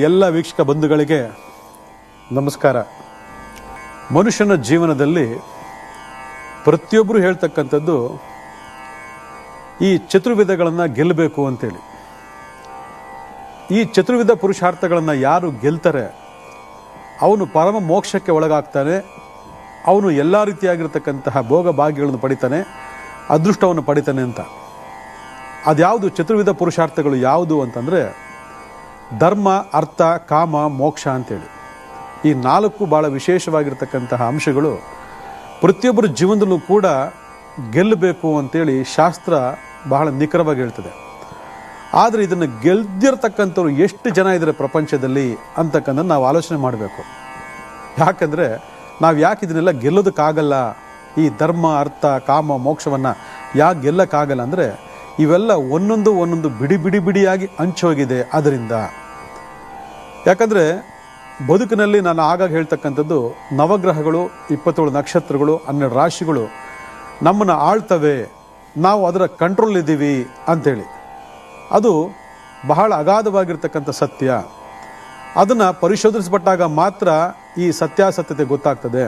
ಎಲ್ಲ ವೀಕ್ಷಕ ಬಂಧುಗಳಿಗೆ ನಮಸ್ಕಾರ. ಮನುಷ್ಯನ ಜೀವನದಲ್ಲಿ ಪ್ರತಿಯೊಬ್ಬರು ಹೇಳ್ತಕ್ಕಂಥದ್ದು ಈ ಚತುರ್ವಿಧಗಳನ್ನು ಗೆಲ್ಲಬೇಕು ಅಂತೇಳಿ. ಈ ಚತುರ್ವಿಧ ಪುರುಷಾರ್ಥಗಳನ್ನು ಯಾರು ಗೆಲ್ತಾರೆ ಅವನು ಪರಮ ಮೋಕ್ಷಕ್ಕೆ ಒಳಗಾಗ್ತಾನೆ. ಅವನು ಎಲ್ಲ ರೀತಿಯಾಗಿರ್ತಕ್ಕಂತಹ ಭೋಗ ಭಾಗ್ಯಗಳನ್ನು ಪಡಿತಾನೆ, ಅದೃಷ್ಟವನ್ನು ಪಡಿತಾನೆ ಅಂತ. ಅದ್ಯಾವುದು ಚತುರ್ವಿಧ ಪುರುಷಾರ್ಥಗಳು ಯಾವುದು ಅಂತಂದರೆ ಧರ್ಮ, ಅರ್ಥ, ಕಾಮ, ಮೋಕ್ಷ ಅಂತೇಳಿ. ಈ ನಾಲ್ಕು ಭಾಳ ವಿಶೇಷವಾಗಿರ್ತಕ್ಕಂತಹ ಅಂಶಗಳು ಪ್ರತಿಯೊಬ್ಬರ ಜೀವನದಲ್ಲೂ ಕೂಡ ಗೆಲ್ಲಬೇಕು ಅಂತೇಳಿ ಶಾಸ್ತ್ರ ಬಹಳ ನಿಖರವಾಗಿ ಹೇಳ್ತದೆ. ಆದರೆ ಇದನ್ನು ಗೆಲ್ದಿರ್ತಕ್ಕಂಥವ್ರು ಎಷ್ಟು ಜನ ಇದ್ದಾರೆ ಪ್ರಪಂಚದಲ್ಲಿ ಅಂತಕ್ಕಂಥ ನಾವು ಆಲೋಚನೆ ಮಾಡಬೇಕು. ಯಾಕಂದರೆ ನಾವು ಯಾಕೆ ಇದನ್ನೆಲ್ಲ ಗೆಲ್ಲೋದಕ್ಕಾಗಲ್ಲ, ಈ ಧರ್ಮ, ಅರ್ಥ, ಕಾಮ, ಮೋಕ್ಷವನ್ನು ಯಾಕೆ ಗೆಲ್ಲಕ್ಕಾಗಲ್ಲ ಅಂದರೆ ಇವೆಲ್ಲ ಒಂದೊಂದು ಬಿಡಿಯಾಗಿ ಹಂಚೋಗಿದೆ. ಅದರಿಂದ ಯಾಕಂದರೆ ಬದುಕಿನಲ್ಲಿ ನಾನು ಆಗಾಗ ಹೇಳ್ತಕ್ಕಂಥದ್ದು ನವಗ್ರಹಗಳು, 27 ನಕ್ಷತ್ರಗಳು, 12 ರಾಶಿಗಳು ನಮ್ಮನ್ನು ಆಳ್ತವೆ, ನಾವು ಅದರ ಕಂಟ್ರೋಲ್ ಇದ್ದೀವಿ ಅಂಥೇಳಿ. ಅದು ಬಹಳ ಅಗಾಧವಾಗಿರ್ತಕ್ಕಂಥ ಸತ್ಯ. ಅದನ್ನು ಪರಿಶೋಧಿಸಲ್ಪಟ್ಟಾಗ ಮಾತ್ರ ಈ ಸತ್ಯಾಸತ್ಯತೆ ಗೊತ್ತಾಗ್ತದೆ.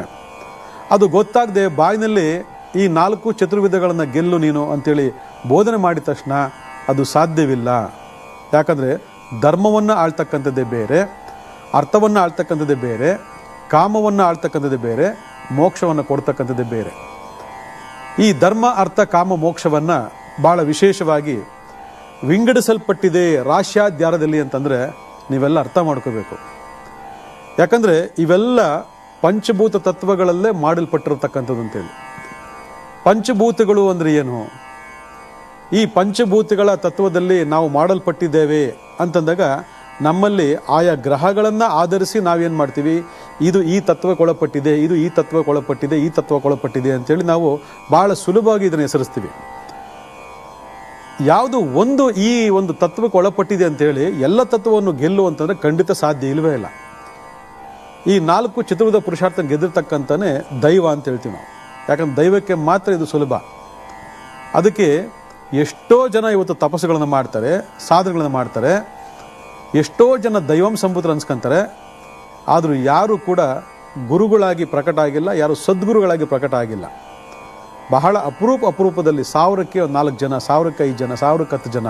ಅದು ಗೊತ್ತಾಗದೆ ಬಾಯಿನಲ್ಲಿ ಈ 4 ಚತುರ್ವಿಧಗಳನ್ನು ಗೆಲ್ಲು ನೀನು ಅಂತೇಳಿ ಬೋಧನೆ ಮಾಡಿದ ತಕ್ಷಣ ಅದು ಸಾಧ್ಯವಿಲ್ಲ. ಯಾಕಂದರೆ ಧರ್ಮವನ್ನು ಆಳ್ತಕ್ಕಂಥದ್ದೇ ಬೇರೆ, ಅರ್ಥವನ್ನು ಆಳ್ತಕ್ಕಂಥದ್ದೇ ಬೇರೆ, ಕಾಮವನ್ನು ಆಳ್ತಕ್ಕಂಥದ್ದೇ ಬೇರೆ, ಮೋಕ್ಷವನ್ನು ಕೊಡ್ತಕ್ಕಂಥದ್ದೇ ಬೇರೆ. ಈ ಧರ್ಮ, ಅರ್ಥ, ಕಾಮ, ಮೋಕ್ಷವನ್ನು ಭಾಳ ವಿಶೇಷವಾಗಿ ವಿಂಗಡಿಸಲ್ಪಟ್ಟಿದೆ ರಾಶ್ಯಾಧ್ಯಾರದಲ್ಲಿ ಅಂತಂದರೆ ನೀವೆಲ್ಲ ಅರ್ಥ ಮಾಡ್ಕೋಬೇಕು. ಯಾಕಂದರೆ ಇವೆಲ್ಲ ಪಂಚಭೂತ ತತ್ವಗಳಲ್ಲೇ ಮಾಡಲ್ಪಟ್ಟಿರತಕ್ಕಂಥದ್ದು ಅಂತೇಳಿ. ಪಂಚಭೂತಗಳು ಅಂದರೆ ಏನು? ಈ ಪಂಚಭೂತಗಳ ತತ್ವದಲ್ಲಿ ನಾವು ಮಾಡಲ್ಪಟ್ಟಿದ್ದೇವೆ ಅಂತಂದಾಗ ನಮ್ಮಲ್ಲಿ ಆಯಾ ಗ್ರಹಗಳನ್ನು ಆಧರಿಸಿ ನಾವೇನು ಮಾಡ್ತೀವಿ, ಇದು ಈ ತತ್ವಕ್ಕೊಳಪಟ್ಟಿದೆ, ಇದು ಈ ತತ್ವಕ್ಕೊಳಪಟ್ಟಿದೆ, ಈ ತತ್ವಕ್ಕೊಳಪಟ್ಟಿದೆ ಅಂತೇಳಿ ನಾವು ಭಾಳ ಸುಲಭವಾಗಿ ಇದನ್ನು ಹೆಸರಿಸ್ತೀವಿ. ಯಾವುದು ಈ ಒಂದು ತತ್ವಕ್ಕೆ ಒಳಪಟ್ಟಿದೆ ಅಂತೇಳಿ ಎಲ್ಲ ತತ್ವವನ್ನು ಗೆಲ್ಲು ಅಂತಂದರೆ ಖಂಡಿತ ಸಾಧ್ಯ ಇಲ್ಲವೇ ಇಲ್ಲ. ಈ 4 ಚತುರ್ವಿಧ ಪುರುಷಾರ್ಥ ಗೆದ್ದಿರ್ತಕ್ಕಂಥನೇ ದೈವ ಅಂತ ಹೇಳ್ತೀವಿ ನಾವು. ಯಾಕಂದ್ರೆ ದೈವಕ್ಕೆ ಮಾತ್ರ ಇದು ಸುಲಭ. ಅದಕ್ಕೆ ಎಷ್ಟೋ ಜನ ಇವತ್ತು ತಪಸ್ಸುಗಳನ್ನು ಮಾಡ್ತಾರೆ, ಸಾಧನೆಗಳನ್ನು ಮಾಡ್ತಾರೆ, ಎಷ್ಟೋ ಜನ ದೈವಂ ಸಂಬುತ್ರ ಅನ್ಸ್ಕೊಂತಾರೆ. ಆದರೂ ಯಾರೂ ಕೂಡ ಗುರುಗಳಾಗಿ ಪ್ರಕಟ ಆಗಿಲ್ಲ, ಯಾರು ಸದ್ಗುರುಗಳಾಗಿ ಪ್ರಕಟ ಆಗಿಲ್ಲ. ಬಹಳ ಅಪರೂಪದಲ್ಲಿ 1000ಕ್ಕೆ 4 ಜನ, 1000ಕ್ಕೆ 5 ಜನ, 1000ಕ್ಕೆ 10 ಜನ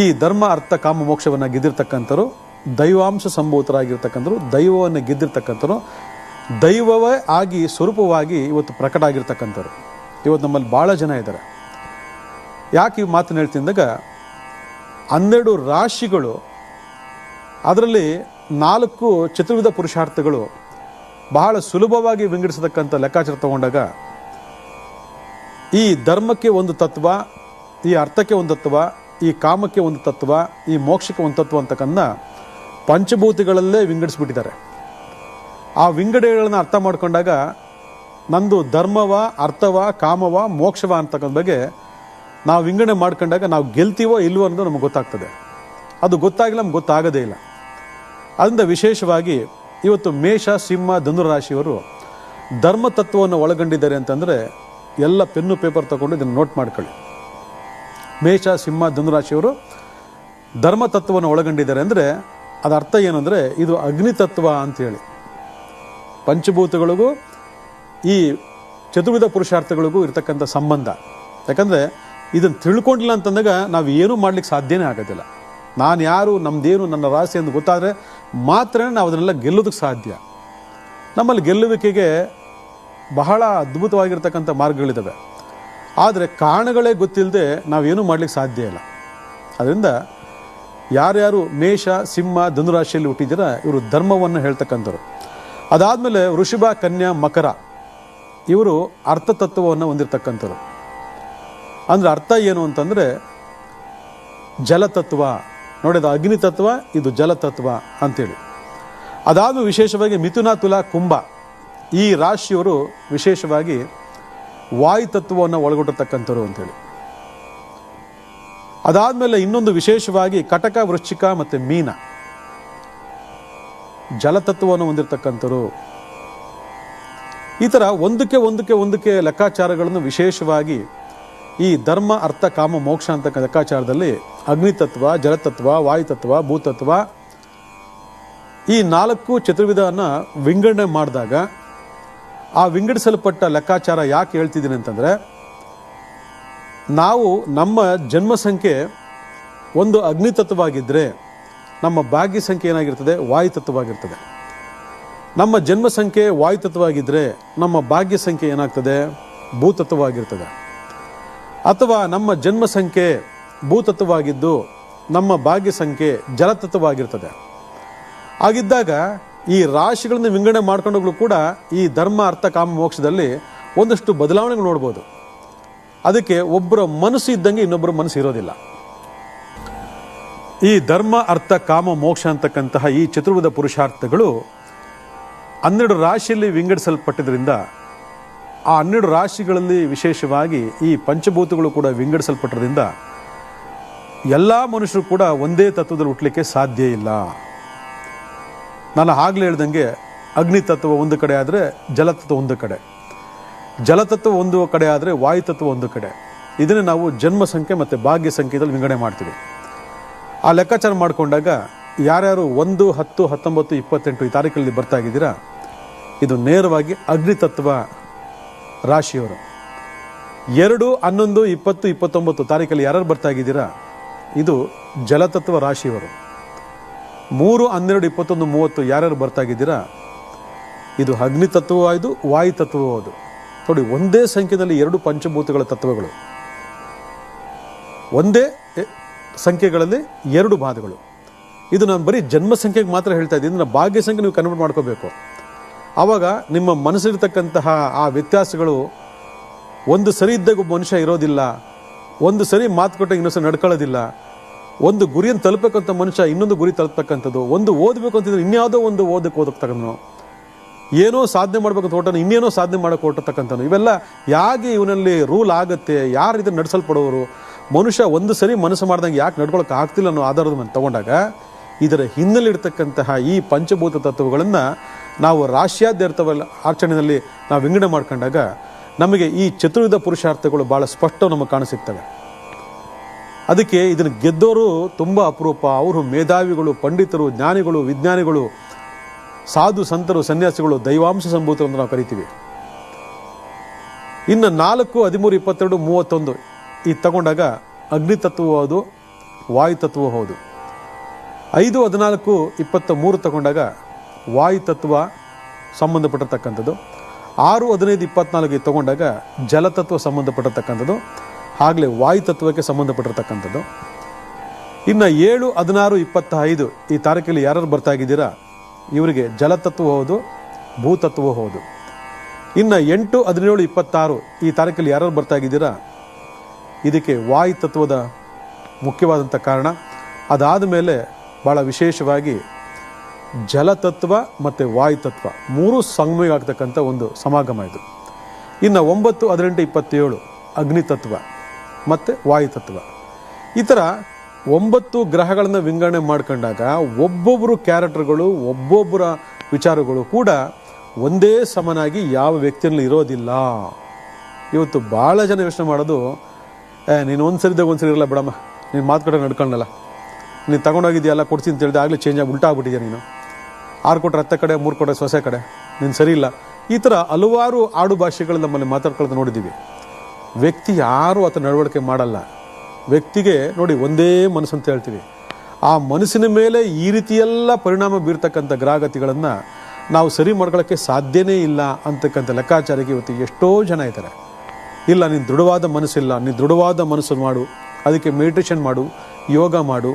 ಈ ಧರ್ಮ, ಅರ್ಥ, ಕಾಮ, ಮೋಕ್ಷವನ್ನು ಗೆದ್ದಿರ್ತಕ್ಕಂಥವ್ರು, ದೈವಾಂಶ ಸಂಭೂತರಾಗಿರ್ತಕ್ಕಂಥವ್ರು, ದೈವವನ್ನು ಗೆದ್ದಿರ್ತಕ್ಕಂಥವ್ರು, ದೈವವೇ ಆಗಿ ಸ್ವರೂಪವಾಗಿ ಇವತ್ತು ಪ್ರಕಟ ಆಗಿರ್ತಕ್ಕಂಥವ್ರು ಇವತ್ತು ನಮ್ಮಲ್ಲಿ ಭಾಳ ಜನ ಇದ್ದಾರೆ. ಯಾಕೆ ಈ ಮಾತನ್ನು ಹೇಳ್ತಿದ್ದಾಗ 12 ರಾಶಿಗಳು, ಅದರಲ್ಲಿ 4 ಚತುರ್ವಿಧ ಪುರುಷಾರ್ಥಗಳು ಬಹಳ ಸುಲಭವಾಗಿ ವಿಂಗಡಿಸತಕ್ಕಂಥ ಲೆಕ್ಕಾಚಾರ ತಗೊಂಡಾಗ ಈ ಧರ್ಮಕ್ಕೆ ಒಂದು ತತ್ವ, ಈ ಅರ್ಥಕ್ಕೆ ಒಂದು ತತ್ವ, ಈ ಕಾಮಕ್ಕೆ ಒಂದು ತತ್ವ, ಈ ಮೋಕ್ಷಕ್ಕೆ ಒಂದು ತತ್ವ ಅಂತಕ್ಕಂಥ ಪಂಚಭೂತಿಗಳಲ್ಲೇ ವಿಂಗಡಿಸ್ಬಿಟ್ಟಿದ್ದಾರೆ. ಆ ವಿಂಗಡಣೆಗಳನ್ನು ಅರ್ಥ ಮಾಡ್ಕೊಂಡಾಗ ನಂದು ಧರ್ಮವ, ಅರ್ಥವ, ಕಾಮವ, ಮೋಕ್ಷವ ಅಂತಕ್ಕಂಥ ಬಗ್ಗೆ ನಾವು ವಿಂಗಡಣೆ ಮಾಡ್ಕೊಂಡಾಗ ನಾವು ಗೆಲ್ತೀವೋ ಇಲ್ವೋ ಅನ್ನೋದು ನಮಗೆ ಗೊತ್ತಾಗ್ತದೆ. ಅದು ಗೊತ್ತಾಗಿಲ್ಲ, ನಮ್ಗೆ ಗೊತ್ತಾಗೋದೇ ಇಲ್ಲ. ಅದರಿಂದ ವಿಶೇಷವಾಗಿ ಇವತ್ತು ಮೇಷ, ಸಿಂಹ, ಧನುರಾಶಿಯವರು ಧರ್ಮ ತತ್ವವನ್ನು ಒಳಗೊಂಡಿದ್ದಾರೆ ಅಂತಂದರೆ ಎಲ್ಲ ಪೆನ್ನು ಪೇಪರ್ ತಗೊಂಡು ಇದನ್ನು ನೋಟ್ ಮಾಡ್ಕೊಳ್ಳಿ. ಮೇಷ, ಸಿಂಹ, ಧನುರಾಶಿಯವರು ಧರ್ಮ ತತ್ವವನ್ನು ಒಳಗೊಂಡಿದ್ದಾರೆ ಅಂದರೆ ಅದರ ಅರ್ಥ ಏನು ಅಂದರೆ ಇದು ಅಗ್ನಿ ತತ್ವ ಅಂತೇಳಿ. ಪಂಚಭೂತಗಳಿಗೂ ಈ ಚತುರ್ವಿಧ ಪುರುಷಾರ್ಥಗಳಿಗೂ ಇರ್ತಕ್ಕಂಥ ಸಂಬಂಧ. ಯಾಕಂದರೆ ಇದನ್ನು ತಿಳ್ಕೊಂಡಿಲ್ಲ ಅಂತಂದಾಗ ನಾವು ಏನೂ ಮಾಡ್ಲಿಕ್ಕೆ ಸಾಧ್ಯನೇ ಆಗೋದಿಲ್ಲ. ನಾನು ಯಾರು, ನಮ್ಮದೇನು, ನನ್ನ ರಾಶಿ ಎಂದು ಗೊತ್ತಾದರೆ ಮಾತ್ರ ನಾವು ಅದನ್ನೆಲ್ಲ ಗೆಲ್ಲೋದಕ್ಕೆ ಸಾಧ್ಯ. ನಮ್ಮಲ್ಲಿ ಗೆಲ್ಲುವಿಕೆಗೆ ಬಹಳ ಅದ್ಭುತವಾಗಿರ್ತಕ್ಕಂಥ ಮಾರ್ಗಗಳಿದ್ದಾವೆ. ಆದರೆ ಕಾರಣಗಳೇ ಗೊತ್ತಿಲ್ಲದೆ ನಾವೇನೂ ಮಾಡಲಿಕ್ಕೆ ಸಾಧ್ಯ ಇಲ್ಲ. ಅದರಿಂದ ಯಾರ್ಯಾರು ಮೇಷ, ಸಿಂಹ, ಧನುರಾಶಿಯಲ್ಲಿ ಹುಟ್ಟಿದ್ದೀರ ಇವರು ಧರ್ಮವನ್ನು ಹೇಳ್ತಕ್ಕಂಥವ್ರು. ಅದಾದಮೇಲೆ ವೃಷಭ, ಕನ್ಯಾ, ಮಕರ ಇವರು ಅರ್ಥತತ್ವವನ್ನು ಹೊಂದಿರತಕ್ಕಂಥವ್ರು. ಅಂದರೆ ಅರ್ಥ ಏನು ಅಂತಂದರೆ ಜಲತತ್ವ. ನೋಡಿದ ಅಗ್ನಿ ತತ್ವ, ಇದು ಜಲತತ್ವ ಅಂತೇಳಿ. ಅದಾದ ವಿಶೇಷವಾಗಿ ಮಿಥುನ, ತುಲಾ, ಕುಂಭ ಈ ರಾಶಿಯವರು ವಿಶೇಷವಾಗಿ ವಾಯುತತ್ವವನ್ನು ಒಳಗೊಂಡಿರ್ತಕ್ಕಂಥವ್ರು ಅಂತೇಳಿ. ಅದಾದಮೇಲೆ ಇನ್ನೊಂದು ವಿಶೇಷವಾಗಿ ಕಟಕ, ವೃಶ್ಚಿಕ ಮತ್ತು ಮೀನ ಜಲತತ್ವವನ್ನು ಹೊಂದಿರತಕ್ಕಂಥವ್ರು. ಈ ಥರ ಒಂದಕ್ಕೆ ಲೆಕ್ಕಾಚಾರಗಳನ್ನು ವಿಶೇಷವಾಗಿ ಈ ಧರ್ಮ, ಅರ್ಥ, ಕಾಮ, ಮೋಕ್ಷ ಅಂತಕ್ಕ ಲೆಕ್ಕಾಚಾರದಲ್ಲಿ ಅಗ್ನಿತತ್ವ, ಜಲತತ್ವ, ವಾಯುತತ್ವ, ಭೂತತ್ವ, ಈ 4 ಚತುರ್ವಿಧನ ವಿಂಗಡಣೆ ಮಾಡಿದಾಗ ಆ ವಿಂಗಡಿಸಲ್ಪಟ್ಟ ಲೆಕ್ಕಾಚಾರ ಯಾಕೆ ಹೇಳ್ತಿದ್ದೀನಿ ಅಂತಂದರೆ, ನಾವು ನಮ್ಮ ಜನ್ಮ ಸಂಖ್ಯೆ ಒಂದು ಅಗ್ನಿತತ್ವವಾಗಿದ್ದರೆ ನಮ್ಮ ಭಾಗ್ಯ ಸಂಖ್ಯೆ ಏನಾಗಿರ್ತದೆ? ವಾಯುತತ್ವವಾಗಿರ್ತದೆ. ನಮ್ಮ ಜನ್ಮ ಸಂಖ್ಯೆ ವಾಯುತತ್ವವಾಗಿದ್ದರೆ ನಮ್ಮ ಭಾಗ್ಯ ಸಂಖ್ಯೆ ಏನಾಗ್ತದೆ? ಭೂತತ್ವವಾಗಿರ್ತದೆ. ಅಥವಾ ನಮ್ಮ ಜನ್ಮ ಸಂಖ್ಯೆ ಭೂತತ್ವವಾಗಿದ್ದು ನಮ್ಮ ಭಾಗ್ಯ ಸಂಖ್ಯೆ ಜಲತತ್ವವಾಗಿರ್ತದೆ. ಹಾಗಿದ್ದಾಗ ಈ ರಾಶಿಗಳನ್ನು ವಿಂಗಡಣೆ ಮಾಡ್ಕೊಂಡೋಗ್ಲೂ ಕೂಡ ಈ ಧರ್ಮ ಅರ್ಥ ಕಾಮ ಮೋಕ್ಷದಲ್ಲಿ ಒಂದಷ್ಟು ಬದಲಾವಣೆಗಳು ನೋಡ್ಬೋದು. ಅದಕ್ಕೆ ಒಬ್ಬರ ಮನಸ್ಸು ಇದ್ದಂಗೆ ಇನ್ನೊಬ್ಬರ ಮನಸ್ಸು ಇರೋದಿಲ್ಲ. ಈ ಧರ್ಮ ಅರ್ಥ ಕಾಮ ಮೋಕ್ಷ ಅಂತಕ್ಕಂತಹ ಈ ಚತುರ್ವಿಧ ಪುರುಷಾರ್ಥಗಳು 12 ರಾಶಿಯಲ್ಲಿ ವಿಂಗಡಿಸಲ್ಪಟ್ಟಿದ್ದರಿಂದ ಆ 12 ರಾಶಿಗಳಲ್ಲಿ ವಿಶೇಷವಾಗಿ ಈ ಪಂಚಭೂತಗಳು ಕೂಡ ವಿಂಗಡಿಸಲ್ಪಟ್ಟಿದ್ದರಿಂದ ಎಲ್ಲ ಮನುಷ್ಯರು ಕೂಡ ಒಂದೇ ತತ್ವದಲ್ಲಿ ಹುಟ್ಟಲಿಕ್ಕೆ ಸಾಧ್ಯ ಇಲ್ಲ. ನಾನು ಆಗಲೇ ಹೇಳ್ದಂಗೆ ಅಗ್ನಿ ತತ್ವ ಒಂದು ಕಡೆ ಆದರೆ ಜಲತತ್ವ ಒಂದು ಕಡೆ, ಜಲತತ್ವ ಒಂದು ಕಡೆ ಆದರೆ ವಾಯುತತ್ವ ಒಂದು ಕಡೆ. ಇದನ್ನೇ ನಾವು ಜನ್ಮ ಸಂಖ್ಯೆ ಮತ್ತು ಭಾಗ್ಯ ಸಂಖ್ಯೆಯಲ್ಲಿ ವಿಂಗಡಣೆ ಮಾಡ್ತೀವಿ. ಆ ಲೆಕ್ಕಾಚಾರ ಮಾಡಿಕೊಂಡಾಗ ಯಾರ್ಯಾರು 1, 10, 19, 28 ಈ ತಾರೀಕಲ್ಲಿ ಬರ್ತಾ ಇದ್ದೀರಾ, ಇದು ನೇರವಾಗಿ ಅಗ್ನಿತತ್ವ ರಾಶಿಯವರು. 2, 11, 20, 29 ತಾರೀಕಲ್ಲಿ ಯಾರ್ಯಾರು ಬರ್ತಾ ಇದ್ದೀರಾ, ಇದು ಜಲತತ್ವ ರಾಶಿಯವರು. 3, 12, 21, 30 ಯಾರ್ಯಾರು ಬರ್ತಾ ಇದ್ದೀರಾ, ಇದು ಅಗ್ನಿತತ್ವವಾಯ್ದು ವಾಯುತತ್ವವಾದು. ನೋಡಿ, ಒಂದೇ ಸಂಖ್ಯೆಯಲ್ಲಿ 2 ಪಂಚಭೂತಗಳ ತತ್ವಗಳು, ಒಂದೇ ಸಂಖ್ಯೆಗಳಲ್ಲಿ 2 ಬಾಧಗಳು. ಇದು ನಾನು ಬರೀ ಜನ್ಮ ಸಂಖ್ಯೆಗೆ ಮಾತ್ರ ಹೇಳ್ತಾ ಇದ್ದೀನಿ. ನನ್ನ ಭಾಗ್ಯ ಸಂಖ್ಯೆ ನೀವು ಕನ್ವರ್ಟ್ ಮಾಡ್ಕೋಬೇಕು. ಆವಾಗ ನಿಮ್ಮ ಮನಸ್ಸಿರ್ತಕ್ಕಂತಹ ಆ ವ್ಯತ್ಯಾಸಗಳು, ಒಂದು ಸರಿ ಇದ್ದಾಗ ಒಬ್ಬ ಮನುಷ್ಯ ಇರೋದಿಲ್ಲ, ಒಂದು ಸರಿ ಮಾತು ಕೊಟ್ಟಾಗ ಇನ್ನೊಂದು ಸರಿ ನಡ್ಕೊಳ್ಳೋದಿಲ್ಲ, ಒಂದು ಗುರಿಯನ್ನು ತಲುಪಬೇಕಂತ ಮನುಷ್ಯ ಇನ್ನೊಂದು ಗುರಿ ತಲುಪತಕ್ಕಂಥದ್ದು, ಒಂದು ಓದಬೇಕು ಅಂತಿದ್ರೆ ಇನ್ಯಾವುದೋ ಒಂದು ಓದೋಗ್ತಕ್ಕಂಥನು, ಏನೋ ಸಾಧನೆ ಮಾಡ್ಬೇಕಂತ ಹೊರಟನು ಇನ್ನೇನೋ ಸಾಧನೆ ಮಾಡೋಕೆ ಹೊರಟತಕ್ಕಂಥನು. ಇವೆಲ್ಲ ಯಾಕೆ ಇವನಲ್ಲಿ ರೂಲ್ ಆಗುತ್ತೆ? ಯಾರು ಇದನ್ನು ನಡೆಸಲ್ಪಡೋರು? ಮನುಷ್ಯ ಒಂದು ಸರಿ ಮನಸ್ಸು ಮಾಡ್ದಂಗೆ ಯಾಕೆ ನಡ್ಕೊಳಕ್ಕೆ ಆಗ್ತಿಲ್ಲ ಅನ್ನೋ ಆಧಾರದ ಮೇಲೆ ತಗೊಂಡಾಗ ಇದರ ಹಿನ್ನೆಲೆ ಇರ್ತಕ್ಕಂತಹ ಈ ಪಂಚಭೂತ ತತ್ವಗಳನ್ನು ನಾವು ರಾಶ್ಯಾದ್ಯರ್ಥವಲ್ಲ ಆಚರಣೆಯಲ್ಲಿ ನಾವು ವಿಂಗಡಣೆ ಮಾಡ್ಕೊಂಡಾಗ ನಮಗೆ ಈ ಚತುರ್ವಿಧ ಪುರುಷಾರ್ಥಗಳು ಭಾಳ ಸ್ಪಷ್ಟ ನಮಗೆ ಕಾಣಸಿಗ್ತವೆ. ಅದಕ್ಕೆ ಇದನ್ನು ಗೆದ್ದೋರು ತುಂಬ ಅಪರೂಪ. ಅವರು ಮೇಧಾವಿಗಳು, ಪಂಡಿತರು, ಜ್ಞಾನಿಗಳು, ವಿಜ್ಞಾನಿಗಳು, ಸಾಧು ಸಂತರು, ಸನ್ಯಾಸಿಗಳು, ದೈವಾಂಶ ಸಂಭೂತರು ಅಂತ ನಾವು ಕರಿತೀವಿ. ಇನ್ನು 4, 13, 22, 31 ಈ ತಗೊಂಡಾಗ ಅಗ್ನಿತತ್ವ ಹೌದು, ವಾಯುತತ್ವ ಹೌದು. 5, 14, 23 ತಗೊಂಡಾಗ ವಾಯುತತ್ವ ಸಂಬಂಧಪಟ್ಟಿರ್ತಕ್ಕಂಥದ್ದು. 6, 15, 24 ತಗೊಂಡಾಗ ಜಲತತ್ವ ಸಂಬಂಧಪಟ್ಟಿರ್ತಕ್ಕಂಥದ್ದು, ಆಗಲೇ ವಾಯುತತ್ವಕ್ಕೆ ಸಂಬಂಧಪಟ್ಟಿರ್ತಕ್ಕಂಥದ್ದು. ಇನ್ನು 7, 16, 25 ಈ ತಾರೀಕಲ್ಲಿ ಯಾರು ಬರ್ತಾ ಇದ್ದೀರಾ, ಇವರಿಗೆ ಜಲತತ್ವ ಹೌದು, ಭೂತತ್ವ ಹೌದು. ಇನ್ನು 8, 17, 26 ಈ ತಾರೀಕಲ್ಲಿ ಯಾರು ಬರ್ತಾ ಇದ್ದೀರಾ, ಇದಕ್ಕೆ ವಾಯುತತ್ವದ ಮುಖ್ಯವಾದಂಥ ಕಾರಣ. ಅದಾದ ಮೇಲೆ ಭಾಳ ವಿಶೇಷವಾಗಿ ಜಲತತ್ವ ಮತ್ತು ವಾಯುತತ್ವ 3 ಸಂಗಮ ಆಗ್ತಕ್ಕಂಥ ಒಂದು ಸಮಾಗಮ ಇದು. ಇನ್ನು 9, 18, 27 ಅಗ್ನಿತತ್ವ ಮತ್ತು ವಾಯುತತ್ವ. ಈ ಥರ 9 ಗ್ರಹಗಳನ್ನು ವಿಂಗಡಣೆ ಮಾಡ್ಕೊಂಡಾಗ ಒಬ್ಬೊಬ್ಬರು ಕ್ಯಾರೆಕ್ಟರ್ಗಳು, ಒಬ್ಬೊಬ್ಬರ ವಿಚಾರಗಳು ಕೂಡ ಒಂದೇ ಸಮನಾಗಿ ಯಾವ ವ್ಯಕ್ತಿಯಲ್ಲಿ ಇರೋದಿಲ್ಲ. ಇವತ್ತು ಭಾಳ ಜನ ಯೋಚನೆ ಮಾಡೋದು, ನೀನು ಒಂದು ಸರಿದಾಗ ಒಂದು ಸರಿ ಇರಲ್ಲ ಬಿಡಮ್ಮ, ನೀನು ಮಾತು ಕಡೆ ನಡ್ಕೊಳ್ಳಲ್ಲ, ನೀನು ತಗೊಂಡೋಗಿದ್ದೀಯಲ್ಲ ಕೊಡ್ತೀನಿ ಅಂತ ಹೇಳಿದೆ, ಆಗಲೇ ಚೇಂಜ್ ಆಗಿ ಉಲ್ಟಾ ಆಗ್ಬಿಟ್ಟಿದ್ಯಾ ನೀನು, 6 ಕೊಟ್ಟರೆ 10 ಕಡೆ, 3 ಕೊಟ್ಟರೆ ಸೊಸೆ ಕಡೆ, ನೀನು ಸರಿ ಇಲ್ಲ. ಈ ಥರ ಹಲವಾರು ಆಡು ಭಾಷೆಗಳು ನಮ್ಮಲ್ಲಿ ಮಾತಾಡ್ಕೊಳ್ಳೋದು ನೋಡಿದ್ದೀವಿ. ವ್ಯಕ್ತಿ ಯಾರೂ ಆತ ನಡವಳಿಕೆ ಮಾಡಲ್ಲ. ವ್ಯಕ್ತಿಗೆ ನೋಡಿ ಒಂದೇ ಮನಸ್ಸು ಅಂತ ಹೇಳ್ತೀವಿ. ಆ ಮನಸ್ಸಿನ ಮೇಲೆ ಈ ರೀತಿಯೆಲ್ಲ ಪರಿಣಾಮ ಬೀರ್ತಕ್ಕಂಥ ಗ್ರಹಗತಿಗಳನ್ನು ನಾವು ಸರಿ ಮಾಡ್ಕೊಳ್ಳೋಕ್ಕೆ ಸಾಧ್ಯನೇ ಇಲ್ಲ ಅಂತಕ್ಕಂಥ ಲೆಕ್ಕಾಚಾರಕ್ಕೆ ಇವತ್ತು ಎಷ್ಟೋ ಜನ ಇದ್ದಾರೆ. ಇಲ್ಲ, ನೀನು ದೃಢವಾದ ಮನಸ್ಸಿಲ್ಲ, ನೀನು ದೃಢವಾದ ಮನಸ್ಸು ಮಾಡು, ಅದಕ್ಕೆ ಮೆಡಿಟೇಷನ್ ಮಾಡು, ಯೋಗ ಮಾಡು,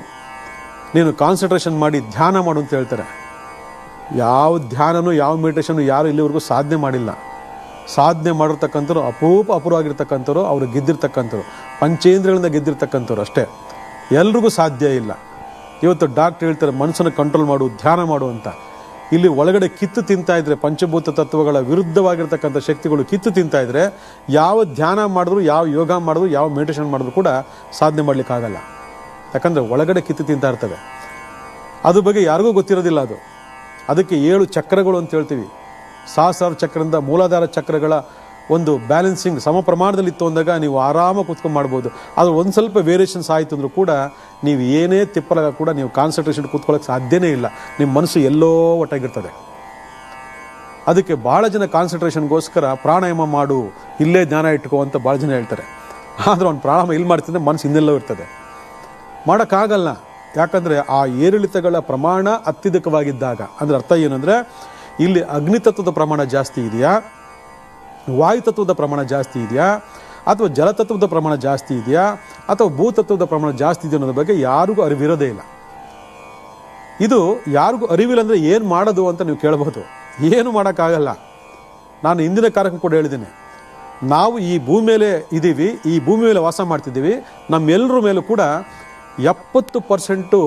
ನೀನು ಕಾನ್ಸಂಟ್ರೇಷನ್ ಮಾಡಿ ಧ್ಯಾನ ಮಾಡು ಅಂತ ಹೇಳ್ತಾರೆ. ಯಾವ ಧ್ಯಾನನೂ ಯಾವ ಮೆಡಿಟೇಷನ್ನು ಯಾರು ಇಲ್ಲಿವರೆಗೂ ಸಾಧನೆ ಮಾಡಿಲ್ಲ. ಸಾಧನೆ ಮಾಡಿರ್ತಕ್ಕಂಥವ್ರು ಅಪೂರ್ವವಾಗಿರ್ತಕ್ಕಂಥವ್ರು, ಅವರು ಗೆದ್ದಿರ್ತಕ್ಕಂಥವ್ರು, ಪಂಚೇಂದ್ರಿಯಗಳಿಂದ ಗೆದ್ದಿರ್ತಕ್ಕಂಥವ್ರು ಅಷ್ಟೇ. ಎಲ್ರಿಗೂ ಸಾಧ್ಯ ಇಲ್ಲ. ಇವತ್ತು ಡಾಕ್ಟ್ರ್ ಹೇಳ್ತಾರೆ ಮನಸ್ಸನ್ನು ಕಂಟ್ರೋಲ್ ಮಾಡು, ಧ್ಯಾನ ಮಾಡು ಅಂತ. ಇಲ್ಲಿ ಒಳಗಡೆ ಕಿತ್ತು ತಿಂತಾ ಇದ್ರೆ, ಪಂಚಭೂತ ತತ್ವಗಳ ವಿರುದ್ಧವಾಗಿರ್ತಕ್ಕಂಥ ಶಕ್ತಿಗಳು ಕಿತ್ತು ತಿಂತಾ ಇದ್ರೆ, ಯಾವ ಧ್ಯಾನ ಮಾಡಿದ್ರು, ಯಾವ ಯೋಗ ಮಾಡಿದ್ರು, ಯಾವ ಮೆಡಿಟೇಷನ್ ಮಾಡಿದ್ರು ಕೂಡ ಸಾಧನೆ ಮಾಡಲಿಕ್ಕಾಗಲ್ಲ. ಯಾಕಂದರೆ ಒಳಗಡೆ ಕಿತ್ತು ತಿಂತಾ ಇರ್ತವೆ. ಅದ್ರ ಬಗ್ಗೆ ಯಾರಿಗೂ ಗೊತ್ತಿರೋದಿಲ್ಲ ಅದು. ಅದಕ್ಕೆ 7 ಚಕ್ರಗಳು ಅಂತ ಹೇಳ್ತೀವಿ. ಸಹಸ್ರಾರ ಚಕ್ರದಿಂದ ಮೂಲಾಧಾರ ಚಕ್ರಗಳ ಒಂದು ಬ್ಯಾಲೆನ್ಸಿಂಗ್ ಸಮ ಪ್ರಮಾಣದಲ್ಲಿ ಇತ್ತು ಅಂದಾಗ ನೀವು ಆರಾಮಾಗಿ ಕೂತ್ಕೊಂಡು ಮಾಡ್ಬೋದು. ಆದರೆ ಒಂದು ಸ್ವಲ್ಪ ವೇರಿಯೇಷನ್ಸ್ ಆಯಿತು ಅಂದರೂ ಕೂಡ ನೀವು ಏನೇ ತಿಪ್ಪಲಾಗ ಕೂಡ ನೀವು ಕಾನ್ಸಂಟ್ರೇಷನ್ ಕೂತ್ಕೊಳ್ಳೋಕೆ ಸಾಧ್ಯನೇ ಇಲ್ಲ. ನಿಮ್ಮ ಮನಸ್ಸು ಎಲ್ಲೋ ಒಟ್ಟಾಗಿರ್ತದೆ. ಅದಕ್ಕೆ ಭಾಳ ಜನ ಕಾನ್ಸಂಟ್ರೇಷನ್ಗೋಸ್ಕರ ಪ್ರಾಣಾಯಾಮ ಮಾಡು, ಇಲ್ಲೇ ಜ್ಞಾನ ಇಟ್ಕೋ ಅಂತ ಭಾಳ ಜನ ಹೇಳ್ತಾರೆ. ಆದರೂ ಅವ್ನು ಪ್ರಾಣಾಯಾಮ ಇಲ್ಲಿ ಮಾಡ್ತಿದ್ದರೆ ಮನಸ್ಸು ಇನ್ನೆಲ್ಲೋ ಇರ್ತದೆ. ಮಾಡೋಕ್ಕಾಗಲ್ಲ. ಯಾಕಂದರೆ ಆ ಏರಿಳಿತಗಳ ಪ್ರಮಾಣ ಅತ್ಯಧಿಕವಾಗಿದ್ದಾಗ, ಅಂದರೆ ಅರ್ಥ ಏನಂದರೆ ಇಲ್ಲಿ ಅಗ್ನಿತತ್ವದ ಪ್ರಮಾಣ ಜಾಸ್ತಿ ಇದೆಯಾ, ವಾಯುತತ್ವದ ಪ್ರಮಾಣ ಜಾಸ್ತಿ ಇದೆಯಾ, ಅಥವಾ ಜಲತತ್ವದ ಪ್ರಮಾಣ ಜಾಸ್ತಿ ಇದೆಯಾ, ಅಥವಾ ಭೂತತ್ವದ ಪ್ರಮಾಣ ಜಾಸ್ತಿ ಇದೆಯಾ ಅನ್ನೋದ್ರ ಬಗ್ಗೆ ಯಾರಿಗೂ ಅರಿವಿರೋದೇ ಇಲ್ಲ. ಇದು ಯಾರಿಗೂ ಅರಿವಿಲ್ಲ ಅಂದರೆ ಏನು ಮಾಡೋದು ಅಂತ ನೀವು ಕೇಳಬಹುದು. ಏನು ಮಾಡೋಕ್ಕಾಗಲ್ಲ. ನಾನು ಹಿಂದಿನ ಕಾರ್ಯಕ್ರಮ ಕೂಡ ಹೇಳಿದ್ದೀನಿ, ನಾವು ಈ ಭೂಮಿ ಮೇಲೆ ಇದ್ದೀವಿ, ಈ ಭೂಮಿ ಮೇಲೆ ವಾಸ ಮಾಡ್ತಿದ್ದೀವಿ. ನಮ್ಮೆಲ್ಲರ ಮೇಲೂ ಕೂಡ 70%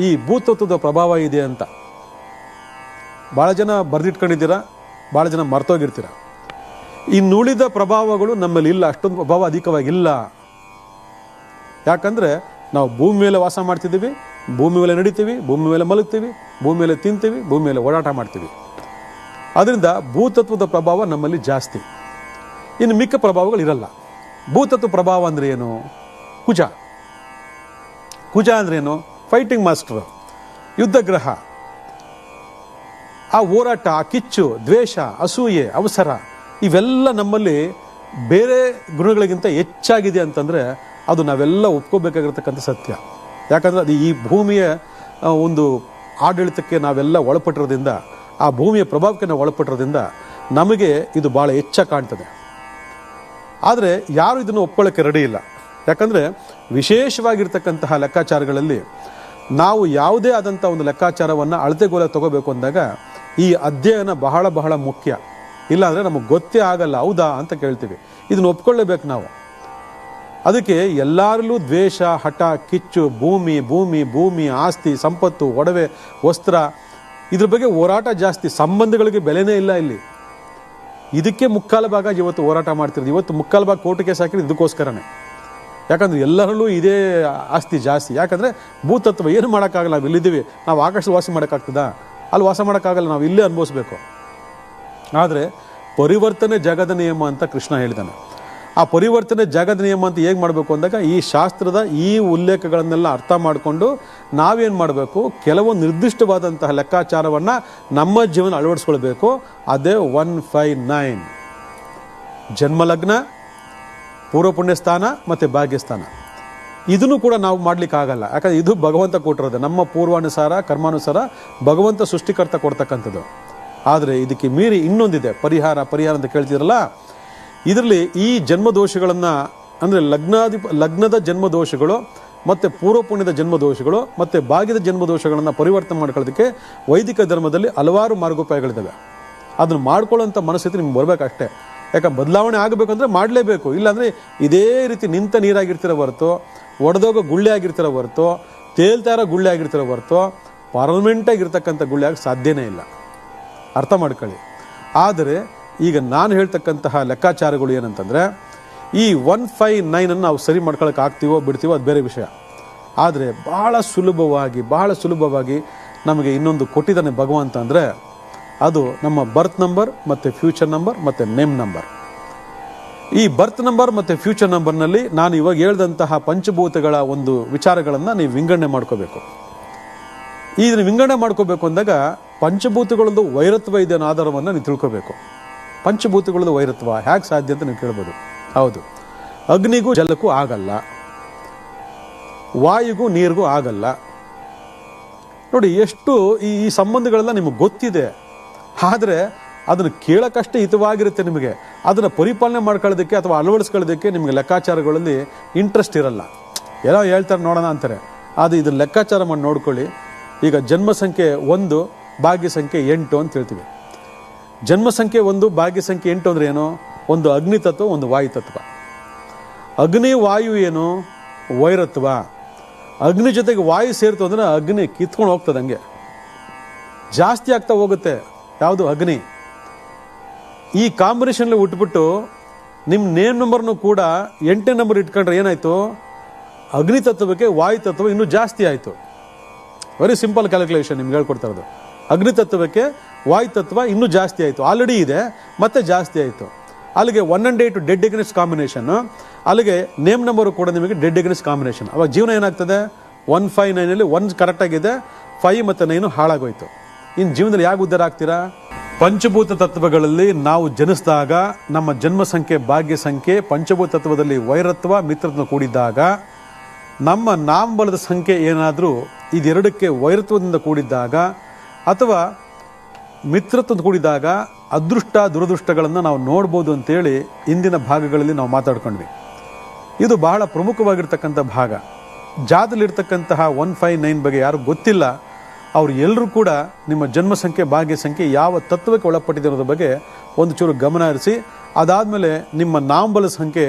ಈ ಭೂತತ್ವದ ಪ್ರಭಾವ ಇದೆ ಅಂತ ಭಾಳ ಜನ ಬರೆದಿಟ್ಕೊಂಡಿದ್ದೀರಾ, ಭಾಳ ಜನ ಮರ್ತೋಗಿರ್ತೀರ. ಇನ್ನುಳಿದ ಪ್ರಭಾವಗಳು ನಮ್ಮಲ್ಲಿ ಇಲ್ಲ, ಅಷ್ಟೊಂದು ಪ್ರಭಾವ ಅಧಿಕವಾಗಿಲ್ಲ. ಯಾಕಂದರೆ ನಾವು ಭೂಮಿ ಮೇಲೆ ವಾಸ ಮಾಡ್ತಿದ್ದೀವಿ, ಭೂಮಿ ಮೇಲೆ ನಡಿತೀವಿ, ಭೂಮಿ ಮೇಲೆ ಮಲಗ್ತೀವಿ, ಭೂಮಿ ಮೇಲೆ ತಿಂತೀವಿ, ಭೂಮಿ ಮೇಲೆ ಓಡಾಟ ಮಾಡ್ತೀವಿ. ಅದರಿಂದ ಭೂತತ್ವದ ಪ್ರಭಾವ ನಮ್ಮಲ್ಲಿ ಜಾಸ್ತಿ. ಇನ್ನು ಮಿಕ್ಕ ಪ್ರಭಾವಗಳು ಇರಲ್ಲ. ಭೂತತ್ವ ಪ್ರಭಾವ ಅಂದರೆ ಏನು? ಕುಜ. ಕುಜ ಅಂದ್ರೇನು? ಫೈಟಿಂಗ್ ಮಾಸ್ಟರ್, ಯುದ್ಧ ಗ್ರಹ. ಆ ಹೋರಾಟ, ಆ ಕಿಚ್ಚು, ದ್ವೇಷ, ಅಸೂಯೆ, ಅವಸರ ಇವೆಲ್ಲ ನಮ್ಮಲ್ಲಿ ಬೇರೆ ಗುಣಗಳಿಗಿಂತ ಹೆಚ್ಚಾಗಿದೆ ಅಂತಂದರೆ ಅದು ನಾವೆಲ್ಲ ಒಪ್ಕೋಬೇಕಾಗಿರ್ತಕ್ಕಂಥ ಸತ್ಯ. ಯಾಕಂದರೆ ಅದು ಈ ಭೂಮಿಯ ಒಂದು ಆಡಳಿತಕ್ಕೆ ನಾವೆಲ್ಲ ಒಳಪಟ್ಟಿರೋದ್ರಿಂದ, ಆ ಭೂಮಿಯ ಪ್ರಭಾವಕ್ಕೆ ನಾವು ಒಳಪಟ್ಟಿರೋದ್ರಿಂದ ನಮಗೆ ಇದು ಭಾಳ ಹೆಚ್ಚಾಗಿ ಕಾಣ್ತದೆ. ಆದರೆ ಯಾರು ಇದನ್ನು ಒಪ್ಕೊಳ್ಳೋಕ್ಕೆ ರೆಡಿ ಇಲ್ಲ. ಯಾಕಂದರೆ ವಿಶೇಷವಾಗಿರ್ತಕ್ಕಂತಹ ಲೆಕ್ಕಾಚಾರಗಳಲ್ಲಿ ನಾವು ಯಾವುದೇ ಆದಂಥ ಒಂದು ಲೆಕ್ಕಾಚಾರವನ್ನು ಅಳತೆಗೋಲ ತಗೋಬೇಕು ಅಂದಾಗ ಈ ಅಧ್ಯಯನ ಬಹಳ ಬಹಳ ಮುಖ್ಯ. ಇಲ್ಲಾಂದರೆ ನಮಗೆ ಗೊತ್ತೇ ಆಗಲ್ಲ. ಹೌದಾ ಅಂತ ಕೇಳ್ತೀವಿ. ಇದನ್ನು ಒಪ್ಕೊಳ್ಳೇಬೇಕು ನಾವು. ಅದಕ್ಕೆ ಎಲ್ಲರಲ್ಲೂ ದ್ವೇಷ, ಹಠ, ಕಿಚ್ಚು, ಭೂಮಿ ಭೂಮಿ ಭೂಮಿ ಆಸ್ತಿ, ಸಂಪತ್ತು, ಒಡವೆ, ವಸ್ತ್ರ, ಇದ್ರ ಬಗ್ಗೆ ಹೋರಾಟ ಜಾಸ್ತಿ. ಸಂಬಂಧಗಳಿಗೆ ಬೆಲೆನೇ ಇಲ್ಲ ಇಲ್ಲಿ. ಇದಕ್ಕೆ ಮುಕ್ಕಾಲು ಭಾಗ ಇವತ್ತು ಹೋರಾಟ ಮಾಡ್ತಿರೋದು. ಇವತ್ತು ಮುಕ್ಕಾಲು ಭಾಗ ಕೋರ್ಟ್ ಕೇಸ್ ಹಾಕಿರೋದು ಇದಕ್ಕೋಸ್ಕರನೇ. ಯಾಕಂದರೆ ಎಲ್ಲರಲ್ಲೂ ಇದೇ ಆಸ್ತಿ ಜಾಸ್ತಿ. ಯಾಕಂದರೆ ಭೂತತ್ವ ಏನು ಮಾಡೋಕ್ಕಾಗಲ್ಲ. ನಾವು ಇಲ್ಲಿದ್ದೀವಿ, ನಾವು ಆಕಾಶದಲ್ಲಿ ವಾಸ ಮಾಡೋಕ್ಕಾಗ್ತದಾ? ಅಲ್ಲಿ ವಾಸ ಮಾಡೋಕ್ಕಾಗಲ್ಲ, ನಾವು ಇಲ್ಲೇ ಅನುಭವಿಸ್ಬೇಕು. ಆದರೆ ಪರಿವರ್ತನೆ ಜಗದ ನಿಯಮ ಅಂತ ಕೃಷ್ಣ ಹೇಳಿದ್ದಾನೆ. ಆ ಪರಿವರ್ತನೆ ಜಗದ ನಿಯಮ ಅಂತ ಹೇಗೆ ಮಾಡಬೇಕು ಅಂದಾಗ ಈ ಶಾಸ್ತ್ರದ ಈ ಉಲ್ಲೇಖಗಳನ್ನೆಲ್ಲ ಅರ್ಥ ಮಾಡಿಕೊಂಡು ನಾವೇನು ಮಾಡಬೇಕು, ಕೆಲವು ನಿರ್ದಿಷ್ಟವಾದಂತಹ ಲೆಕ್ಕಾಚಾರವನ್ನು ನಮ್ಮ ಜೀವನ ಅಳವಡಿಸ್ಕೊಳ್ಬೇಕು. ಅದೇ 159 ಜನ್ಮಲಗ್ನ, ಪೂರ್ವ ಪುಣ್ಯಸ್ಥಾನ ಮತ್ತು ಭಾಗ್ಯಸ್ಥಾನ. ಇದನ್ನು ಕೂಡ ನಾವು ಮಾಡಲಿಕ್ಕಾಗಲ್ಲ. ಯಾಕಂದರೆ ಇದು ಭಗವಂತ ಕೊಟ್ಟಿರೋದು. ನಮ್ಮ ಪೂರ್ವಾನುಸಾರ ಕರ್ಮಾನುಸಾರ ಭಗವಂತ ಸೃಷ್ಟಿಕರ್ತ ಕೊಡ್ತಕ್ಕಂಥದ್ದು. ಆದರೆ ಇದಕ್ಕೆ ಮೀರಿ ಇನ್ನೊಂದಿದೆ, ಪರಿಹಾರ ಅಂತ ಕೇಳ್ತಿದ್ರಲ್ಲ. ಇದರಲ್ಲಿ ಈ ಜನ್ಮದೋಷಗಳನ್ನು ಅಂದರೆ ಲಗ್ನದ ಜನ್ಮದೋಷಗಳು ಮತ್ತು ಪೂರ್ವ ಪುಣ್ಯದ ಜನ್ಮದೋಷಗಳು ಮತ್ತು ಭಾಗ್ಯದ ಜನ್ಮದೋಷಗಳನ್ನು ಪರಿವರ್ತನೆ ಮಾಡ್ಕೊಳ್ಳೋದಕ್ಕೆ ವೈದಿಕ ಧರ್ಮದಲ್ಲಿ ಹಲವಾರು ಮಾರ್ಗೋಪಾಯಗಳಿದ್ದಾವೆ. ಅದನ್ನು ಮಾಡ್ಕೊಳ್ಳೋಂಥ ಮನಸ್ಥಿತಿ ನಿಮ್ಗೆ ಬರಬೇಕಷ್ಟೇ. ಯಾಕಂದ್ರೆ ಬದಲಾವಣೆ ಆಗಬೇಕಂದ್ರೆ ಮಾಡಲೇಬೇಕು. ಇಲ್ಲಾಂದರೆ ಇದೇ ರೀತಿ ನಿಂತ ನೀರಾಗಿರ್ತಿರೋ ಹೊರತು, ಒಡೆದೋಗೋ ಗುಳ್ಳೆ ಆಗಿರ್ತಿರೋ ಹೊರತು, ತೇಲ್ತಾ ಇರೋ ಗುಳ್ಳೆ ಆಗಿರ್ತಿರೋ ಹೊರತು ಪರ್ಮನೆಂಟಾಗಿರ್ತಕ್ಕಂಥ ಗುಳ್ಳೆ ಆಗಿ ಸಾಧ್ಯನೇ ಇಲ್ಲ. ಅರ್ಥ ಮಾಡ್ಕೊಳ್ಳಿ. ಆದರೆ ಈಗ ನಾನು ಹೇಳ್ತಕ್ಕಂತಹ ಲೆಕ್ಕಾಚಾರಗಳು ಏನಂತಂದರೆ ಈ 159 ನಾವು ಸರಿ ಮಾಡ್ಕೊಳ್ಳೋಕೆ ಆಗ್ತೀವೋ ಬಿಡ್ತೀವೋ ಅದು ಬೇರೆ ವಿಷಯ. ಆದರೆ ಬಹಳ ಸುಲಭವಾಗಿ ನಮಗೆ ಇನ್ನೊಂದು ಕೊಟ್ಟಿದ್ದಾನೆ ಭಗವಂತ. ಅಂದರೆ ಅದು ನಮ್ಮ ಬರ್ತ್ ನಂಬರ್ ಮತ್ತು ಫ್ಯೂಚರ್ ನಂಬರ್ ಮತ್ತು ನೇಮ್ ನಂಬರ್. ಈ ಬರ್ತ್ ನಂಬರ್ ಮತ್ತು ಫ್ಯೂಚರ್ ನಂಬರ್ನಲ್ಲಿ ನಾನು ಇವಾಗ ಹೇಳ್ದಂತಹ ಪಂಚಭೂತಗಳ ಒಂದು ವಿಚಾರಗಳನ್ನು ನೀವು ವಿಂಗಡಣೆ ಮಾಡ್ಕೋಬೇಕು. ಇದನ್ನು ವಿಂಗಡಣೆ ಮಾಡ್ಕೋಬೇಕು ಅಂದಾಗ ಪಂಚಭೂತಗಳದ್ದು ವೈರತ್ವ ಇದೆ ಅನ್ನೋ ಆಧಾರವನ್ನು ನೀವು ತಿಳ್ಕೋಬೇಕು. ಪಂಚಭೂತಗಳದ್ದು ವೈರತ್ವ ಹೇಗೆ ಸಾಧ್ಯ ಅಂತ ನೀವು ಕೇಳ್ಬೋದು. ಹೌದು, ಅಗ್ನಿಗೂ ಜಲಕ್ಕೂ ಆಗಲ್ಲ, ವಾಯುಗೂ ನೀರಿಗೂ ಆಗಲ್ಲ. ನೋಡಿ ಎಷ್ಟು ಈ ಸಂಬಂಧಗಳೆಲ್ಲ ನಿಮಗೆ ಗೊತ್ತಿದೆ. ಆದರೆ ಅದನ್ನು ಕೇಳೋಕ್ಕಷ್ಟೇ ಹಿತವಾಗಿರುತ್ತೆ ನಿಮಗೆ. ಅದನ್ನು ಪರಿಪಾಲನೆ ಮಾಡ್ಕೊಳ್ಳೋದಕ್ಕೆ ಅಥವಾ ಅಳವಡಿಸ್ಕೊಳ್ಳೋದಕ್ಕೆ ನಿಮಗೆ ಲೆಕ್ಕಾಚಾರಗಳಲ್ಲಿ ಇಂಟ್ರೆಸ್ಟ್ ಇರಲ್ಲ. ಏನೋ ಹೇಳ್ತಾರೆ ನೋಡೋಣ ಅಂತಾರೆ. ಅದು ಇದನ್ನು ಲೆಕ್ಕಾಚಾರ ಮಾಡಿ ನೋಡ್ಕೊಳ್ಳಿ. ಈಗ ಜನ್ಮ ಸಂಖ್ಯೆ 1, ಭಾಗ್ಯ ಸಂಖ್ಯೆ 8 ಅಂತ ಹೇಳ್ತೀವಿ. ಜನ್ಮ ಸಂಖ್ಯೆ 1, ಭಾಗ್ಯ ಸಂಖ್ಯೆ 8 ಅಂದರೆ ಏನು? ಒಂದು ಅಗ್ನಿ ತತ್ವ, ಒಂದು ವಾಯು ತತ್ವ. ಅಗ್ನಿ ವಾಯು ಏನು? ವೈರತ್ವ. ಅಗ್ನಿ ಜೊತೆಗೆ ವಾಯು ಸೇರ್ತು ಅಂದರೆ ಅಗ್ನಿ ಕಿತ್ಕೊಂಡು ಹೋಗ್ತದೆ, ಹಂಗೆ ಜಾಸ್ತಿ ಆಗ್ತಾ ಹೋಗುತ್ತೆ. ಯಾವುದು? ಅಗ್ನಿ. ಈ ಕಾಂಬಿನೇಷನ್ಲಿ ಉಟ್ಬಿಟ್ಟು ನಿಮ್ಮ ನೇಮ್ ನಂಬರ್ನು ಕೂಡ 8ನೇ ನಂಬರ್ ಇಟ್ಕೊಂಡ್ರೆ ಏನಾಯಿತು? ಅಗ್ನಿ ತತ್ವಕ್ಕೆ ವಾಯು ತತ್ವ ಇನ್ನೂ ಜಾಸ್ತಿ ಆಯಿತು. ವೆರಿ ಸಿಂಪಲ್ ಕ್ಯಾಲ್ಕುಲೇಷನ್ ನಿಮ್ಗೆ ಹೇಳ್ಕೊಡ್ತಾ ಇರೋದು. ಅಗ್ನಿ ತತ್ವಕ್ಕೆ ವಾಯು ತತ್ವ ಇನ್ನೂ ಜಾಸ್ತಿ ಆಯಿತು. ಆಲ್ರೆಡಿ ಇದೆ, ಮತ್ತೆ ಜಾಸ್ತಿ ಆಯಿತು. ಅಲ್ಲಿಗೆ 1 and 8 ಡೆಡ್ ಎಗನೆಸ್ಟ್ ಕಾಂಬಿನೇಷನ್, ಅಲ್ಲಿಗೆ ನೇಮ್ ನಂಬರು ಕೂಡ ನಿಮಗೆ ಡೆಡ್ ಎಗನೆಸ್ಟ್ ಕಾಂಬಿನೇಷನ್. ಅವಾಗ ಜೀವನ ಏನಾಗ್ತದೆ, 1, 5, 9 1 ಕರೆಕ್ಟ್ ಆಗಿದೆ, 5 ಮತ್ತು 9 ಹಾಳಾಗೋಯ್ತು. ಇನ್ನು ಜೀವನದಲ್ಲಿ ಯಾಕೆ ಉದ್ಧಾರ ಆಗ್ತೀರಾ? ಪಂಚಭೂತ ತತ್ವಗಳಲ್ಲಿ ನಾವು ಜನಿಸಿದಾಗ ನಮ್ಮ ಜನ್ಮ ಸಂಖ್ಯೆ, ಭಾಗ್ಯ ಸಂಖ್ಯೆ, ಪಂಚಭೂತ ತತ್ವದಲ್ಲಿ ವೈರತ್ವ ಮಿತ್ರತ್ವ ಕೂಡಿದ್ದಾಗ, ನಮ್ಮ ನಾಮಬಲದ ಸಂಖ್ಯೆ ಏನಾದರೂ ಇದೆರಡಕ್ಕೆ ವೈರತ್ವದಿಂದ ಕೂಡಿದ್ದಾಗ ಅಥವಾ ಮಿತ್ರತ್ವ ಕೂಡಿದಾಗ ಅದೃಷ್ಟ ದುರದೃಷ್ಟಗಳನ್ನು ನಾವು ನೋಡ್ಬೋದು ಅಂತೇಳಿ ಇಂದಿನ ಭಾಗಗಳಲ್ಲಿ ನಾವು ಮಾತಾಡ್ಕೊಂಡ್ವಿ. ಇದು ಬಹಳ ಪ್ರಮುಖವಾಗಿರ್ತಕ್ಕಂಥ ಭಾಗ. ಜಾತದಲ್ಲಿರ್ತಕ್ಕಂತಹ 1, 5, 9 ಬಗ್ಗೆ ಯಾರು ಗೊತ್ತಿಲ್ಲ ಅವ್ರು ಎಲ್ಲರೂ ಕೂಡ ನಿಮ್ಮ ಜನ್ಮ ಸಂಖ್ಯೆ, ಭಾಗ್ಯ ಸಂಖ್ಯೆ ಯಾವ ತತ್ವಕ್ಕೆ ಒಳಪಟ್ಟಿದೆ ಅನ್ನೋದ್ರ ಬಗ್ಗೆ ಒಂದು ಚೂರು ಗಮನ ಹರಿಸಿ, ಅದಾದಮೇಲೆ ನಿಮ್ಮ ನಾಮಬಲ ಸಂಖ್ಯೆ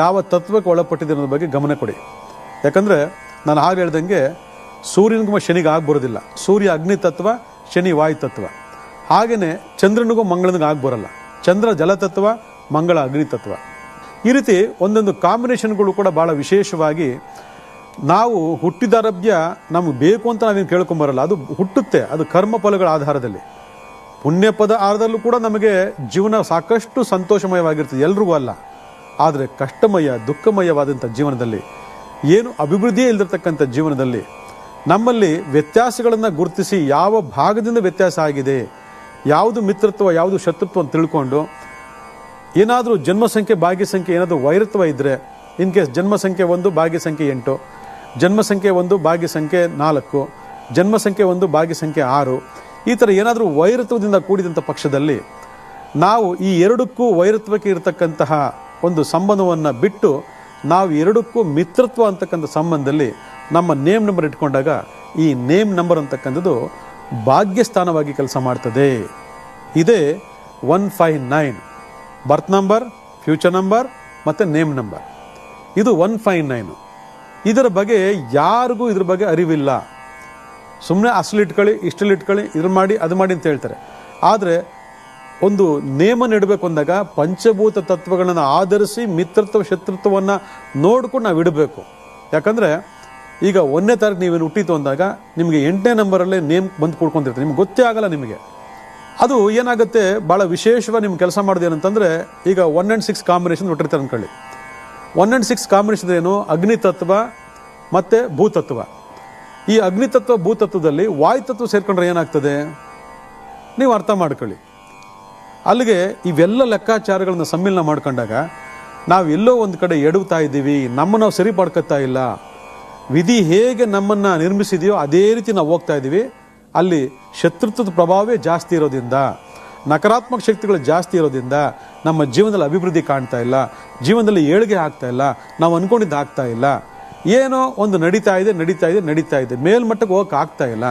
ಯಾವ ತತ್ವಕ್ಕೆ ಒಳಪಟ್ಟಿದೆ ಅನ್ನೋದ್ರ ಬಗ್ಗೆ ಗಮನ ಕೊಡಿ. ಯಾಕಂದರೆ ನಾನು ಹಾಗೆ ಹೇಳ್ದಂಗೆ ಸೂರ್ಯನಿಗೂ ಶನಿಗೆ ಆಗ್ಬರೋದಿಲ್ಲ. ಸೂರ್ಯ ಅಗ್ನಿ ತತ್ವ, ಶನಿ ವಾಯು ತತ್ವ. ಹಾಗೆಯೇ ಚಂದ್ರನಿಗೂ ಮಂಗಳನಿಗೂ ಆಗ್ಬರಲ್ಲ. ಚಂದ್ರ ಜಲತತ್ವ, ಮಂಗಳ ಅಗ್ನಿ ತತ್ವ. ಈ ರೀತಿ ಒಂದೊಂದು ಕಾಂಬಿನೇಷನ್ಗಳು ಕೂಡ ಭಾಳ ವಿಶೇಷವಾಗಿ ನಾವು ಹುಟ್ಟಿದಾರಭ್ಯ ನಮಗೆ ಬೇಕು ಅಂತ ನಾವೇನು ಕೇಳ್ಕೊಂಬರಲ್ಲ. ಅದು ಹುಟ್ಟುತ್ತೆ, ಅದು ಕರ್ಮ ಫಲಗಳ ಆಧಾರದಲ್ಲಿ. ಪುಣ್ಯಪದ ಆಧಾರದಲ್ಲೂ ಕೂಡ ನಮಗೆ ಜೀವನ ಸಾಕಷ್ಟು ಸಂತೋಷಮಯವಾಗಿರ್ತದೆ, ಎಲ್ರಿಗೂ ಅಲ್ಲ. ಆದರೆ ಕಷ್ಟಮಯ, ದುಃಖಮಯವಾದಂಥ ಜೀವನದಲ್ಲಿ, ಏನು ಅಭಿವೃದ್ಧಿಯೇ ಇಲ್ದಿರ್ತಕ್ಕಂಥ ಜೀವನದಲ್ಲಿ ನಮ್ಮಲ್ಲಿ ವ್ಯತ್ಯಾಸಗಳನ್ನು ಗುರುತಿಸಿ ಯಾವ ಭಾಗದಿಂದ ವ್ಯತ್ಯಾಸ ಆಗಿದೆ, ಯಾವುದು ಮಿತ್ರತ್ವ ಯಾವುದು ಶತ್ರುತ್ವ ಅಂತ ತಿಳ್ಕೊಂಡು, ಏನಾದರೂ ಜನ್ಮ ಸಂಖ್ಯೆ ಭಾಗ್ಯ ಸಂಖ್ಯೆ ಏನಾದರೂ ವೈರತ್ವ ಇದ್ದರೆ, ಇನ್ ಕೇಸ್ ಜನ್ಮ ಸಂಖ್ಯೆ 1 ಭಾಗ್ಯ ಸಂಖ್ಯೆ 8, ಜನ್ಮ ಸಂಖ್ಯೆ 1 ಭಾಗ್ಯ ಸಂಖ್ಯೆ 4, ಜನ್ಮ ಸಂಖ್ಯೆ 1 ಭಾಗ್ಯ ಸಂಖ್ಯೆ 6, ಈ ಥರ ಏನಾದರೂ ವೈರತ್ವದಿಂದ ಕೂಡಿದಂಥ ಪಕ್ಷದಲ್ಲಿ ನಾವು ಈ ಎರಡಕ್ಕೂ ವೈರತ್ವಕ್ಕೆ ಇರತಕ್ಕಂತಹ ಒಂದು ಸಂಬಂಧವನ್ನು ಬಿಟ್ಟು ನಾವು ಎರಡಕ್ಕೂ ಮಿತ್ರತ್ವ ಅಂತಕ್ಕಂಥ ಸಂಬಂಧದಲ್ಲಿ ನಮ್ಮ ನೇಮ್ ನಂಬರ್ ಇಟ್ಕೊಂಡಾಗ ಈ ನೇಮ್ ನಂಬರ್ ಅಂತಕ್ಕಂಥದ್ದು ಭಾಗ್ಯಸ್ಥಾನವಾಗಿ ಕೆಲಸ ಮಾಡ್ತದೆ. ಇದೇ 1, 5, 9 ಬರ್ತ್ ನಂಬರ್, ಫ್ಯೂಚರ್ ನಂಬರ್ ಮತ್ತು ನೇಮ್ ನಂಬರ್. ಇದು 1, 5, 9. ಇದರ ಬಗ್ಗೆ ಯಾರಿಗೂ ಇದ್ರ ಬಗ್ಗೆ ಅರಿವಿಲ್ಲ. ಸುಮ್ಮನೆ ಅಸಲಿಟ್ಕೊಳ್ಳಿ, ಇಷ್ಟಲಿಟ್ಕೊಳ್ಳಿ, ಇದ್ರ ಮಾಡಿ ಅದು ಮಾಡಿ ಅಂತ ಹೇಳ್ತಾರೆ. ಆದರೆ ಒಂದು ನೇಮನ್ನು ಇಡಬೇಕು ಅಂದಾಗ ಪಂಚಭೂತ ತತ್ವಗಳನ್ನು ಆಧರಿಸಿ ಮಿತ್ರತ್ವ ಶತ್ರುತ್ವವನ್ನು ನೋಡ್ಕೊಂಡು ನಾವು ಇಡಬೇಕು. ಯಾಕಂದರೆ ಈಗ 1ನೇ ತಾರೀಕು ನೀವೇನು ಹುಟ್ಟಿತು ಅಂದಾಗ ನಿಮಗೆ 8ನೇ ನಂಬರಲ್ಲೇ ನೇಮ್ ಬಂದು ಕೂಡ್ಕೊಂಡಿರ್ತೀರಿ, ನಿಮ್ಗೆ ಗೊತ್ತೇ ಆಗಲ್ಲ. ನಿಮಗೆ ಅದು ಏನಾಗುತ್ತೆ, ಭಾಳ ವಿಶೇಷವಾಗಿ ನಿಮ್ಗೆ ಕೆಲಸ ಮಾಡೋದು ಏನಂತಂದರೆ, ಈಗ 1 and 6 ಕಾಂಬಿನೇಷನ್ ಹುಟ್ಟಿರ್ತಾರೆ ಅಂದ್ಕೊಳ್ಳಿ. 1 and 6 ಕಾಂಬಿನೇಷನ್ ಏನು, ಅಗ್ನಿ ತತ್ವ ಮತ್ತು ಭೂತತ್ವ. ಈ ಅಗ್ನಿ ತತ್ವ ಭೂತತ್ವದಲ್ಲಿ ವಾಯುತತ್ವ ಸೇರ್ಕೊಂಡ್ರೆ ಏನಾಗ್ತದೆ ನೀವು ಅರ್ಥ ಮಾಡ್ಕೊಳ್ಳಿ. ಅಲ್ಲಿಗೆ ಇವೆಲ್ಲ ಲೆಕ್ಕಾಚಾರಗಳನ್ನ ಸಮ್ಮಿಲನ ಮಾಡ್ಕೊಂಡಾಗ ನಾವು ಎಲ್ಲೋ ಒಂದು ಕಡೆ ಎಡುತ್ತಾ ಇದ್ದೀವಿ, ನಮ್ಮ ನಾವು ಸರಿ ಮಾಡ್ಕೊತಾ ಇಲ್ಲ. ವಿಧಿ ಹೇಗೆ ನಮ್ಮನ್ನು ನಿರ್ಮಿಸಿದೆಯೋ ಅದೇ ರೀತಿ ನಾವು ಹೋಗ್ತಾ ಇದ್ದೀವಿ. ಅಲ್ಲಿ ಶತ್ರುತ್ವದ ಪ್ರಭಾವವೇ ಜಾಸ್ತಿ ಇರೋದ್ರಿಂದ, ನಕಾರಾತ್ಮಕ ಶಕ್ತಿಗಳು ಜಾಸ್ತಿ ಇರೋದ್ರಿಂದ ನಮ್ಮ ಜೀವನದಲ್ಲಿ ಅಭಿವೃದ್ಧಿ ಕಾಣ್ತಾ ಇಲ್ಲ, ಜೀವನದಲ್ಲಿ ಏಳಿಗೆ ಆಗ್ತಾ ಇಲ್ಲ, ನಾವು ಅಂದ್ಕೊಂಡಿದ್ದು ಆಗ್ತಾ ಇಲ್ಲ. ಏನೋ ಒಂದು ನಡೀತಾ ಇದೆ, ಮೇಲ್ಮಟ್ಟಕ್ಕೆ ಹೋಗಕ್ಕೆ ಆಗ್ತಾ ಇಲ್ಲ,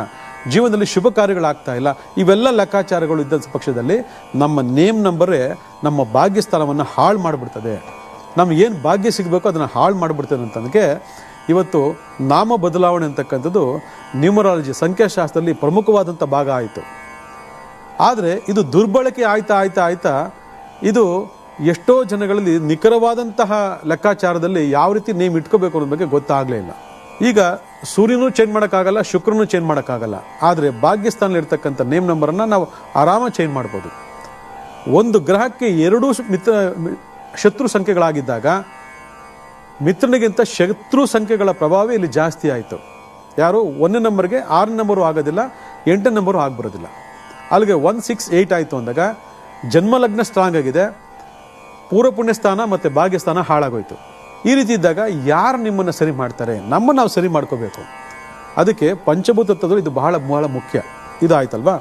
ಜೀವನದಲ್ಲಿ ಶುಭ ಕಾರ್ಯಗಳಾಗ್ತಾ ಇಲ್ಲ. ಇವೆಲ್ಲ ಲೆಕ್ಕಾಚಾರಗಳು ಇದ್ದ ಪಕ್ಷದಲ್ಲಿ ನಮ್ಮ ನೇಮ್ ನಂಬರೇ ನಮ್ಮ ಭಾಗ್ಯಸ್ಥಾನವನ್ನು ಹಾಳು ಮಾಡಿಬಿಡ್ತದೆ. ನಮಗೇನು ಭಾಗ್ಯ ಸಿಗಬೇಕು ಅದನ್ನು ಹಾಳು ಮಾಡಿಬಿಡ್ತದೆ ಅಂತಂದಕ್ಕೆ ಇವತ್ತು ನಾಮ ಬದಲಾವಣೆ ಅಂತಕ್ಕಂಥದ್ದು ನ್ಯೂಮರಾಲಜಿ ಸಂಖ್ಯಾಶಾಸ್ತ್ರದಲ್ಲಿ ಪ್ರಮುಖವಾದಂಥ ಭಾಗ ಆಯಿತು. ಆದರೆ ಇದು ದುರ್ಬಳಕೆ ಆಯ್ತಾ ಇದು ಎಷ್ಟೋ ಜನಗಳಲ್ಲಿ ನಿಖರವಾದಂತಹ ಲೆಕ್ಕಾಚಾರದಲ್ಲಿ ಯಾವ ರೀತಿ ನೇಮ್ ಇಟ್ಕೋಬೇಕು ಅನ್ನೋದ್ರ ಬಗ್ಗೆ ಗೊತ್ತಾಗಲೇ ಇಲ್ಲ. ಈಗ ಸೂರ್ಯನೂ ಚೇಂಜ್ ಮಾಡೋಕ್ಕಾಗಲ್ಲ, ಶುಕ್ರನೂ ಚೇಂಜ್ ಮಾಡೋಕ್ಕಾಗಲ್ಲ. ಆದರೆ ಭಾಗ್ಯಸ್ಥಾನದಲ್ಲಿ ಇರ್ತಕ್ಕಂಥ ನೇಮ್ ನಂಬರನ್ನು ನಾವು ಆರಾಮಾಗಿ ಚೇಂಜ್ ಮಾಡ್ಬೋದು. ಒಂದು ಗ್ರಹಕ್ಕೆ 2 ಶತ್ರು ಸಂಖ್ಯೆಗಳಾಗಿದ್ದಾಗ ಮಿತ್ರನಿಗಿಂತ ಶತ್ರು ಸಂಖ್ಯೆಗಳ ಪ್ರಭಾವ ಇಲ್ಲಿ ಜಾಸ್ತಿ ಆಯಿತು. ಯಾರು 1ನೇ ನಂಬರ್ಗೆ 6ನೇ ನಂಬರು ಆಗೋದಿಲ್ಲ, 8ನೇ ನಂಬರು ಆಗ್ಬರೋದಿಲ್ಲ. ಅಲ್ಲಿಗೆ 1, 6, 8 ಆಯಿತು ಅಂದಾಗ ಜನ್ಮಲಗ್ನ ಸ್ಟ್ರಾಂಗ್ ಆಗಿದೆ, ಪೂರ್ವ ಪುಣ್ಯಸ್ಥಾನ ಮತ್ತು ಭಾಗ್ಯಸ್ಥಾನ ಹಾಳಾಗೋಯ್ತು. ಈ ರೀತಿ ಇದ್ದಾಗ ಯಾರು ನಿಮ್ಮನ್ನು ಸರಿ ಮಾಡ್ತಾರೆ? ನಮ್ಮನ್ನು ನಾವು ಸರಿ ಮಾಡ್ಕೋಬೇಕು. ಅದಕ್ಕೆ ಪಂಚಭೂತ ತತ್ವಗಳು ಇದು ಬಹಳ ಮುಖ್ಯ. ಇದಾಯ್ತಲ್ವಾ?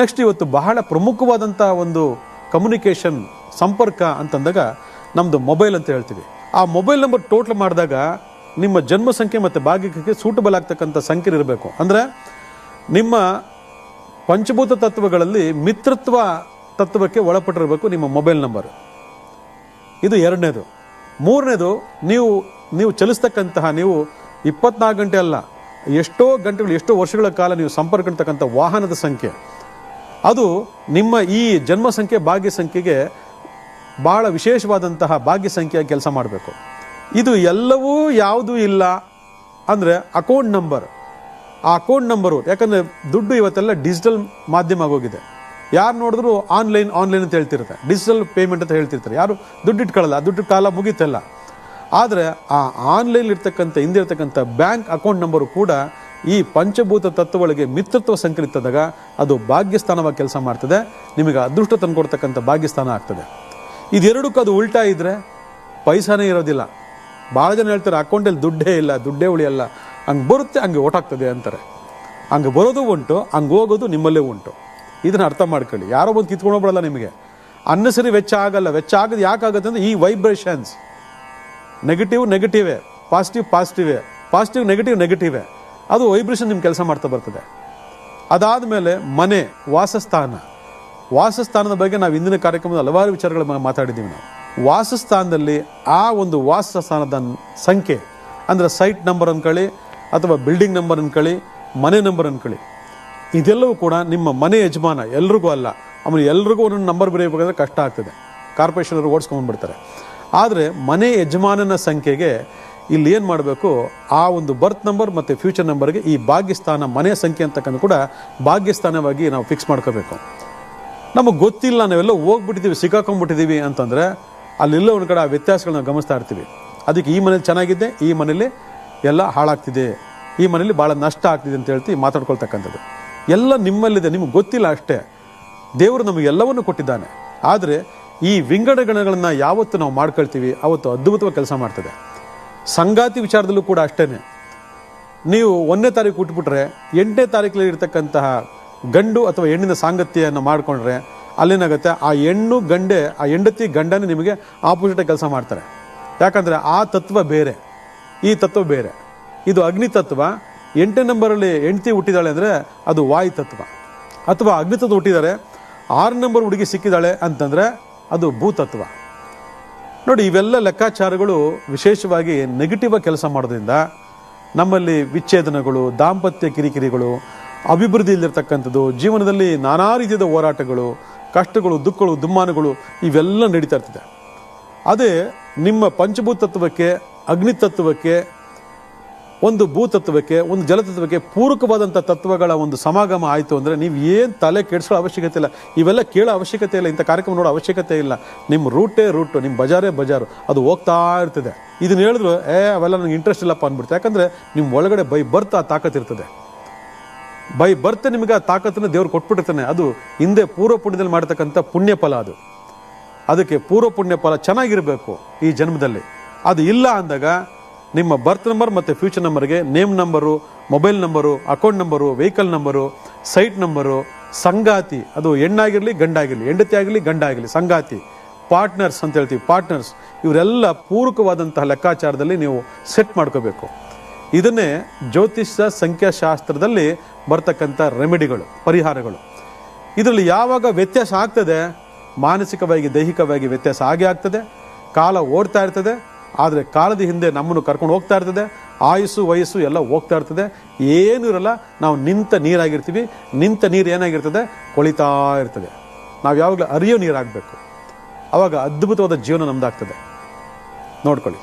ನೆಕ್ಸ್ಟ್ ಇವತ್ತು ಬಹಳ ಪ್ರಮುಖವಾದಂಥ ಒಂದು ಕಮ್ಯುನಿಕೇಷನ್ ಸಂಪರ್ಕ ಅಂತಂದಾಗ ನಮ್ಮದು ಮೊಬೈಲ್ ಅಂತ ಹೇಳ್ತೀವಿ. ಆ ಮೊಬೈಲ್ ನಂಬರ್ ಟೋಟಲ್ ಮಾಡಿದಾಗ ನಿಮ್ಮ ಜನ್ಮ ಸಂಖ್ಯೆ ಮತ್ತು ಭಾಗ್ಯಕ್ಕೆ ಸೂಟಬಲ್ ಆಗ್ತಕ್ಕಂಥ ಸಂಖ್ಯೆ ಇರಬೇಕು. ಅಂದರೆ ನಿಮ್ಮ ಪಂಚಭೂತ ತತ್ವಗಳಲ್ಲಿ ಮಿತ್ರತ್ವ ತತ್ವಕ್ಕೆ ಒಳಪಟ್ಟಿರಬೇಕು ನಿಮ್ಮ ಮೊಬೈಲ್ ನಂಬರ್. ಇದು 2ನೇದು. 3ನೇದು, ನೀವು ಚಲಿಸ್ತಕ್ಕಂತಹ, ನೀವು 24 ಗಂಟೆ ಅಲ್ಲ, ಎಷ್ಟೋ ಗಂಟೆಗಳು, ಎಷ್ಟೋ ವರ್ಷಗಳ ಕಾಲ ನೀವು ಸಂಪರ್ಕ ಇರ್ತಕ್ಕಂಥ ವಾಹನದ ಸಂಖ್ಯೆ, ಅದು ನಿಮ್ಮ ಈ ಜನ್ಮ ಸಂಖ್ಯೆ ಭಾಗ್ಯ ಸಂಖ್ಯೆಗೆ ಭಾಳ ವಿಶೇಷವಾದಂತಹ ಭಾಗ್ಯ ಸಂಖ್ಯೆಯಾಗಿ ಕೆಲಸ ಮಾಡಬೇಕು. ಇದು ಎಲ್ಲವೂ ಯಾವುದೂ ಇಲ್ಲ ಅಂದರೆ ಅಕೌಂಟ್ ನಂಬರ್. ಆ ಅಕೌಂಟ್ ನಂಬರು, ಯಾಕಂದರೆ ದುಡ್ಡು ಇವತ್ತೆಲ್ಲ ಡಿಜಿಟಲ್ ಮಾಧ್ಯಮ ಆಗೋಗಿದೆ. ಯಾರು ನೋಡಿದ್ರು ಆನ್ಲೈನ್ ಅಂತ ಹೇಳ್ತಿರ್ತಾರೆ, ಡಿಜಿಟಲ್ ಪೇಮೆಂಟ್ ಅಂತ ಹೇಳ್ತಿರ್ತಾರೆ. ಯಾರು ದುಡ್ಡು ಇಟ್ಕೊಳ್ಳಲ್ಲ, ಆ ದುಡ್ಡು ಕಾಲ ಮುಗೀತಲ್ಲ. ಆದರೆ ಆ ಆನ್ಲೈನ್ ಇರ್ತಕ್ಕಂಥ ಹಿಂದೆ ಇರ್ತಕ್ಕಂಥ ಬ್ಯಾಂಕ್ ಅಕೌಂಟ್ ನಂಬರು ಕೂಡ ಈ ಪಂಚಭೂತ ತತ್ವಗಳಿಗೆ ಮಿತ್ರತ್ವ ಸಂಕಲಿತದಾಗ ಅದು ಭಾಗ್ಯಸ್ಥಾನವಾಗಿ ಕೆಲಸ ಮಾಡ್ತದೆ, ನಿಮಗೆ ಅದೃಷ್ಟ ತಂದುಕೊಡ್ತಕ್ಕಂಥ ಭಾಗ್ಯಸ್ಥಾನ ಆಗ್ತದೆ. ಇದೆರಡಕ್ಕೂ ಅದು ಉಲ್ಟಾ ಇದ್ದರೆ ಪೈಸಾನೇ ಇರೋದಿಲ್ಲ. ಭಾಳ ಜನ ಹೇಳ್ತಾರೆ ಅಕೌಂಟಲ್ಲಿ ದುಡ್ಡೇ ಇಲ್ಲ, ದುಡ್ಡೇ ಉಳಿಯಲ್ಲ, ಹಂಗೆ ಬರುತ್ತೆ ಹಂಗೆ ಓಟಾಗ್ತದೆ ಅಂತಾರೆ. ಹಂಗೆ ಬರೋದು ಉಂಟು, ಹಂಗೆ ಹೋಗೋದು ನಿಮ್ಮಲ್ಲೇ ಉಂಟು. ಇದನ್ನು ಅರ್ಥ ಮಾಡ್ಕೊಳ್ಳಿ. ಯಾರೋ ಬಂದು ಕಿತ್ಕೊಂಡೋಗ್ಬಿಡಲ್ಲ ನಿಮಗೆ. ಅನ್ನಸರಿ ವೆಚ್ಚ ಆಗಲ್ಲ. ವೆಚ್ಚ ಆಗೋದು ಯಾಕಾಗುತ್ತೆ ಅಂದರೆ ಈ ವೈಬ್ರೇಷನ್ಸ್ ನೆಗೆಟಿವೇ, ಪಾಸಿಟಿವ್ ನೆಗೆಟಿವೇ ಅದು ವೈಬ್ರೇಷನ್ ನಿಮ್ಮ ಕೆಲಸ ಮಾಡ್ತಾ ಬರ್ತದೆ. ಅದಾದಮೇಲೆ ಮನೆ, ವಾಸಸ್ಥಾನದ ಬಗ್ಗೆ ನಾವು ಇಂದಿನ ಕಾರ್ಯಕ್ರಮದ ಹಲವಾರು ವಿಚಾರಗಳ ಮಾತಾಡಿದ್ದೀವಿ. ನಾವು ವಾಸಸ್ಥಾನದಲ್ಲಿ ಆ ಒಂದು ವಾಸಸ್ಥಾನದ ಸಂಖ್ಯೆ ಅಂದರೆ ಸೈಟ್ ನಂಬರ್ ಅನ್ಕೊಳ್ಳಿ ಅಥವಾ ಬಿಲ್ಡಿಂಗ್ ನಂಬರ್ ಅನ್ಕೊಳ್ಳಿ, ಮನೆ ನಂಬರ್ ಅನ್ಕೊಳ್ಳಿ, ಇದೆಲ್ಲವೂ ಕೂಡ ನಿಮ್ಮ ಮನೆ ಯಜಮಾನ, ಎಲ್ರಿಗೂ ಅಲ್ಲ. ಆಮೇಲೆ ಎಲ್ರಿಗೂ ಒಂದೊಂದು ನಂಬರ್ ಬರೆಯಬೇಕಾದ್ರೆ ಕಷ್ಟ ಆಗ್ತದೆ, ಕಾರ್ಪೊರೇಷನ್ ಅವರು ಓಡಿಸ್ಕೊಂಡ್ಬಿಡ್ತಾರೆ. ಆದರೆ ಮನೆ ಯಜಮಾನನ ಸಂಖ್ಯೆಗೆ ಇಲ್ಲಿ ಏನು ಮಾಡಬೇಕು, ಆ ಒಂದು ಬರ್ತ್ ನಂಬರ್ ಮತ್ತು ಫ್ಯೂಚರ್ ನಂಬರ್ಗೆ ಈ ಭಾಗ್ಯಸ್ಥಾನ ಮನೆ ಸಂಖ್ಯೆ ಅಂತಕ್ಕಂಥ ಕೂಡ ಭಾಗ್ಯಸ್ಥಾನವಾಗಿ ನಾವು ಫಿಕ್ಸ್ ಮಾಡ್ಕೋಬೇಕು. ನಮಗೆ ಗೊತ್ತಿಲ್ಲ, ನಾವೆಲ್ಲ ಹೋಗ್ಬಿಟ್ಟಿದ್ದೀವಿ, ಸಿಕ್ಕಾಕೊಂಡ್ಬಿಟ್ಟಿದ್ದೀವಿ ಅಂತಂದರೆ ಅಲ್ಲೆಲ್ಲ ಒಂದು ಕಡೆ ಆ ವ್ಯತ್ಯಾಸಗಳನ್ನ ಗಮನಿಸ್ತಾ ಇರ್ತೀವಿ. ಅದಕ್ಕೆ ಈ ಮನೇಲಿ ಚೆನ್ನಾಗಿದ್ದೆ, ಈ ಮನೇಲಿ ಎಲ್ಲ ಹಾಳಾಗ್ತಿದೆ, ಈ ಮನೇಲಿ ಭಾಳ ನಷ್ಟ ಆಗ್ತಿದೆ ಅಂತ ಹೇಳ್ತಿ ಮಾತಾಡ್ಕೊಳ್ತಕ್ಕಂಥದ್ದು ಎಲ್ಲ ನಿಮ್ಮಲ್ಲಿದೆ, ನಿಮಗೆ ಗೊತ್ತಿಲ್ಲ ಅಷ್ಟೇ. ದೇವರು ನಮಗೆಲ್ಲವನ್ನು ಕೊಟ್ಟಿದ್ದಾನೆ. ಆದರೆ ಈ ವಿಂಗಡಣೆಗಳನ್ನು ಯಾವತ್ತು ನಾವು ಮಾಡ್ಕೊಳ್ತೀವಿ ಅವತ್ತು ಅದ್ಭುತವಾಗಿ ಕೆಲಸ ಮಾಡ್ತದೆ. ಸಂಗಾತಿ ವಿಚಾರದಲ್ಲೂ ಕೂಡ ಅಷ್ಟೇ. ನೀವು 1ನೇ ತಾರೀಕು ಹುಟ್ಟುಬಿಟ್ರೆ 8ನೇ ತಾರೀಕಲ್ಲಿ ಇರ್ತಕ್ಕಂತಹ ಗಂಡು ಅಥವಾ ಹೆಣ್ಣಿನ ಸಾಂಗತ್ಯವನ್ನು ಮಾಡಿಕೊಂಡ್ರೆ ಅಲ್ಲೇನಾಗುತ್ತೆ, ಆ ಹೆಂಡತಿ ಗಂಡನೇ ನಿಮಗೆ ಆಪೋಸಿಟಾಗಿ ಕೆಲಸ ಮಾಡ್ತಾರೆ. ಯಾಕಂದರೆ ಆ ತತ್ವ ಬೇರೆ, ಈ ತತ್ವ ಬೇರೆ. ಇದು ಅಗ್ನಿ ತತ್ವ. 8ನೇ ನಂಬರಲ್ಲಿ ಹೆಂಡತಿ ಹುಟ್ಟಿದಾಳೆ ಅಂದರೆ ಅದು ವಾಯು ತತ್ವ. ಅಥವಾ ಅಗ್ನಿ ತತ್ವ ಹುಟ್ಟಿದ್ದಾರೆ, 6 ನಂಬರ್ ಹುಡುಗಿ ಸಿಕ್ಕಿದ್ದಾಳೆ ಅಂತಂದರೆ ಅದು ಭೂತತ್ವ. ನೋಡಿ, ಇವೆಲ್ಲ ಲೆಕ್ಕಾಚಾರಗಳು ವಿಶೇಷವಾಗಿ ನೆಗೆಟಿವ್ ಆಗಿ ಕೆಲಸ ಮಾಡೋದ್ರಿಂದ ನಮ್ಮಲ್ಲಿ ವಿಚ್ಛೇದನಗಳು, ದಾಂಪತ್ಯ ಕಿರಿಕಿರಿಗಳು, ಅಭಿವೃದ್ಧಿ ಇಲ್ಲಿರ್ತಕ್ಕಂಥದ್ದು, ಜೀವನದಲ್ಲಿ ನಾನಾ ರೀತಿಯಾದ ಹೋರಾಟಗಳು, ಕಷ್ಟಗಳು, ದುಃಖಗಳು, ದುಮ್ಮಾನಗಳು ಇವೆಲ್ಲ ನಡೀತಾ ಇರ್ತದೆ. ಅದೇ ನಿಮ್ಮ ಪಂಚಭೂತ ತತ್ವಕ್ಕೆ, ಅಗ್ನಿ ತತ್ವಕ್ಕೆ, ಒಂದು ಭೂತತ್ವಕ್ಕೆ, ಒಂದು ಜಲತತ್ವಕ್ಕೆ ಪೂರಕವಾದಂಥ ತತ್ವಗಳ ಒಂದು ಸಮಾಗಮ ಆಯಿತು ಅಂದರೆ ನೀವು ಏನು ತಲೆ ಕೆಡಿಸೋ ಅವಶ್ಯಕತೆ ಇಲ್ಲ, ಇವೆಲ್ಲ ಕೇಳೋ ಅವಶ್ಯಕತೆ ಇಲ್ಲ, ಇಂಥ ಕಾರ್ಯಕ್ರಮ ನೋಡೋ ಅವಶ್ಯಕತೆ ಇಲ್ಲ. ನಿಮ್ಮ ರೂಟೇ, ನಿಮ್ಮ ಬಜಾರು ಅದು ಹೋಗ್ತಾ ಇರ್ತದೆ. ಇದನ್ನ ಹೇಳಿದ್ರು ಅವೆಲ್ಲ ನನಗೆ ಇಂಟ್ರೆಸ್ಟ್ ಇಲ್ಲಪ್ಪ ಅಂದ್ಬಿಡ್ತು. ಯಾಕಂದರೆ ನಿಮ್ಮ ಒಳಗಡೆ ಬೈ ಬರ್ತ್ ಆ ತಾಕತ್ತಿರ್ತದೆ. ಬೈ ಬರ್ತ್ ನಿಮಗೆ ಆ ತಾಕತ್ತನ್ನು ದೇವ್ರು ಕೊಟ್ಬಿಟ್ಟಿರ್ತಾನೆ. ಅದು ಹಿಂದೆ ಪೂರ್ವ ಪುಣ್ಯದಲ್ಲಿ ಮಾಡತಕ್ಕಂಥ ಪುಣ್ಯ ಫಲ. ಅದಕ್ಕೆ ಪೂರ್ವ ಪುಣ್ಯ ಫಲ ಚೆನ್ನಾಗಿರಬೇಕು ಈ ಜನ್ಮದಲ್ಲಿ. ಅದು ಇಲ್ಲ ಅಂದಾಗ ನಿಮ್ಮ ಬರ್ತ್ ನಂಬರ್ ಮತ್ತು ಫ್ಯೂಚರ್ ನಂಬರ್ಗೆ name number, mobile number, account number, vehicle number, site number, ಸಂಗಾತಿ, ಅದು ಹೆಣ್ಣಾಗಿರಲಿ ಗಂಡಾಗಿರಲಿ, ಹೆಂಡತಿ ಆಗಲಿ ಗಂಡಾಗಿರಲಿ, ಸಂಗಾತಿ, ಪಾರ್ಟ್ನರ್ಸ್ ಅಂತ ಹೇಳ್ತೀವಿ, ಪಾರ್ಟ್ನರ್ಸ್, ಇವರೆಲ್ಲ ಪೂರಕವಾದಂತಹ ಲೆಕ್ಕಾಚಾರದಲ್ಲಿ ನೀವು ಸೆಟ್ ಮಾಡ್ಕೋಬೇಕು. ಇದನ್ನೇ ಜ್ಯೋತಿಷ್ಯ ಸಂಖ್ಯಾಶಾಸ್ತ್ರದಲ್ಲಿ ಬರ್ತಕ್ಕಂಥ ರೆಮಿಡಿಗಳು, ಪರಿಹಾರಗಳು. ಇದರಲ್ಲಿ ಯಾವಾಗ ವ್ಯತ್ಯಾಸ ಆಗ್ತದೆ, ಮಾನಸಿಕವಾಗಿ ದೈಹಿಕವಾಗಿ ವ್ಯತ್ಯಾಸ ಆಗೇ ಆಗ್ತದೆ. ಕಾಲ ಓಡ್ತಾ ಇರ್ತದೆ, ಆದರೆ ಕಾಲದ ಹಿಂದೆ ನಮ್ಮನ್ನು ಕರ್ಕೊಂಡು ಹೋಗ್ತಾ ಇರ್ತದೆ. ಆಯುಸ್ಸು ವಯಸ್ಸು ಎಲ್ಲ ಹೋಗ್ತಾ ಇರ್ತದೆ. ಏನೂ ಇರಲ್ಲ. ನಾವು ನಿಂತ ನೀರಾಗಿರ್ತೀವಿ. ನಿಂತ ನೀರು ಏನಾಗಿರ್ತದೆ, ಕೊಳಿತಾ ಇರ್ತದೆ. ನಾವು ಯಾವಾಗಲೂ ಅರಿಯೋ ನೀರಾಗಬೇಕು. ಆವಾಗ ಅದ್ಭುತವಾದ ಜೀವನ ನಮ್ದಾಗ್ತದೆ. ನೋಡ್ಕೊಳ್ಳಿ.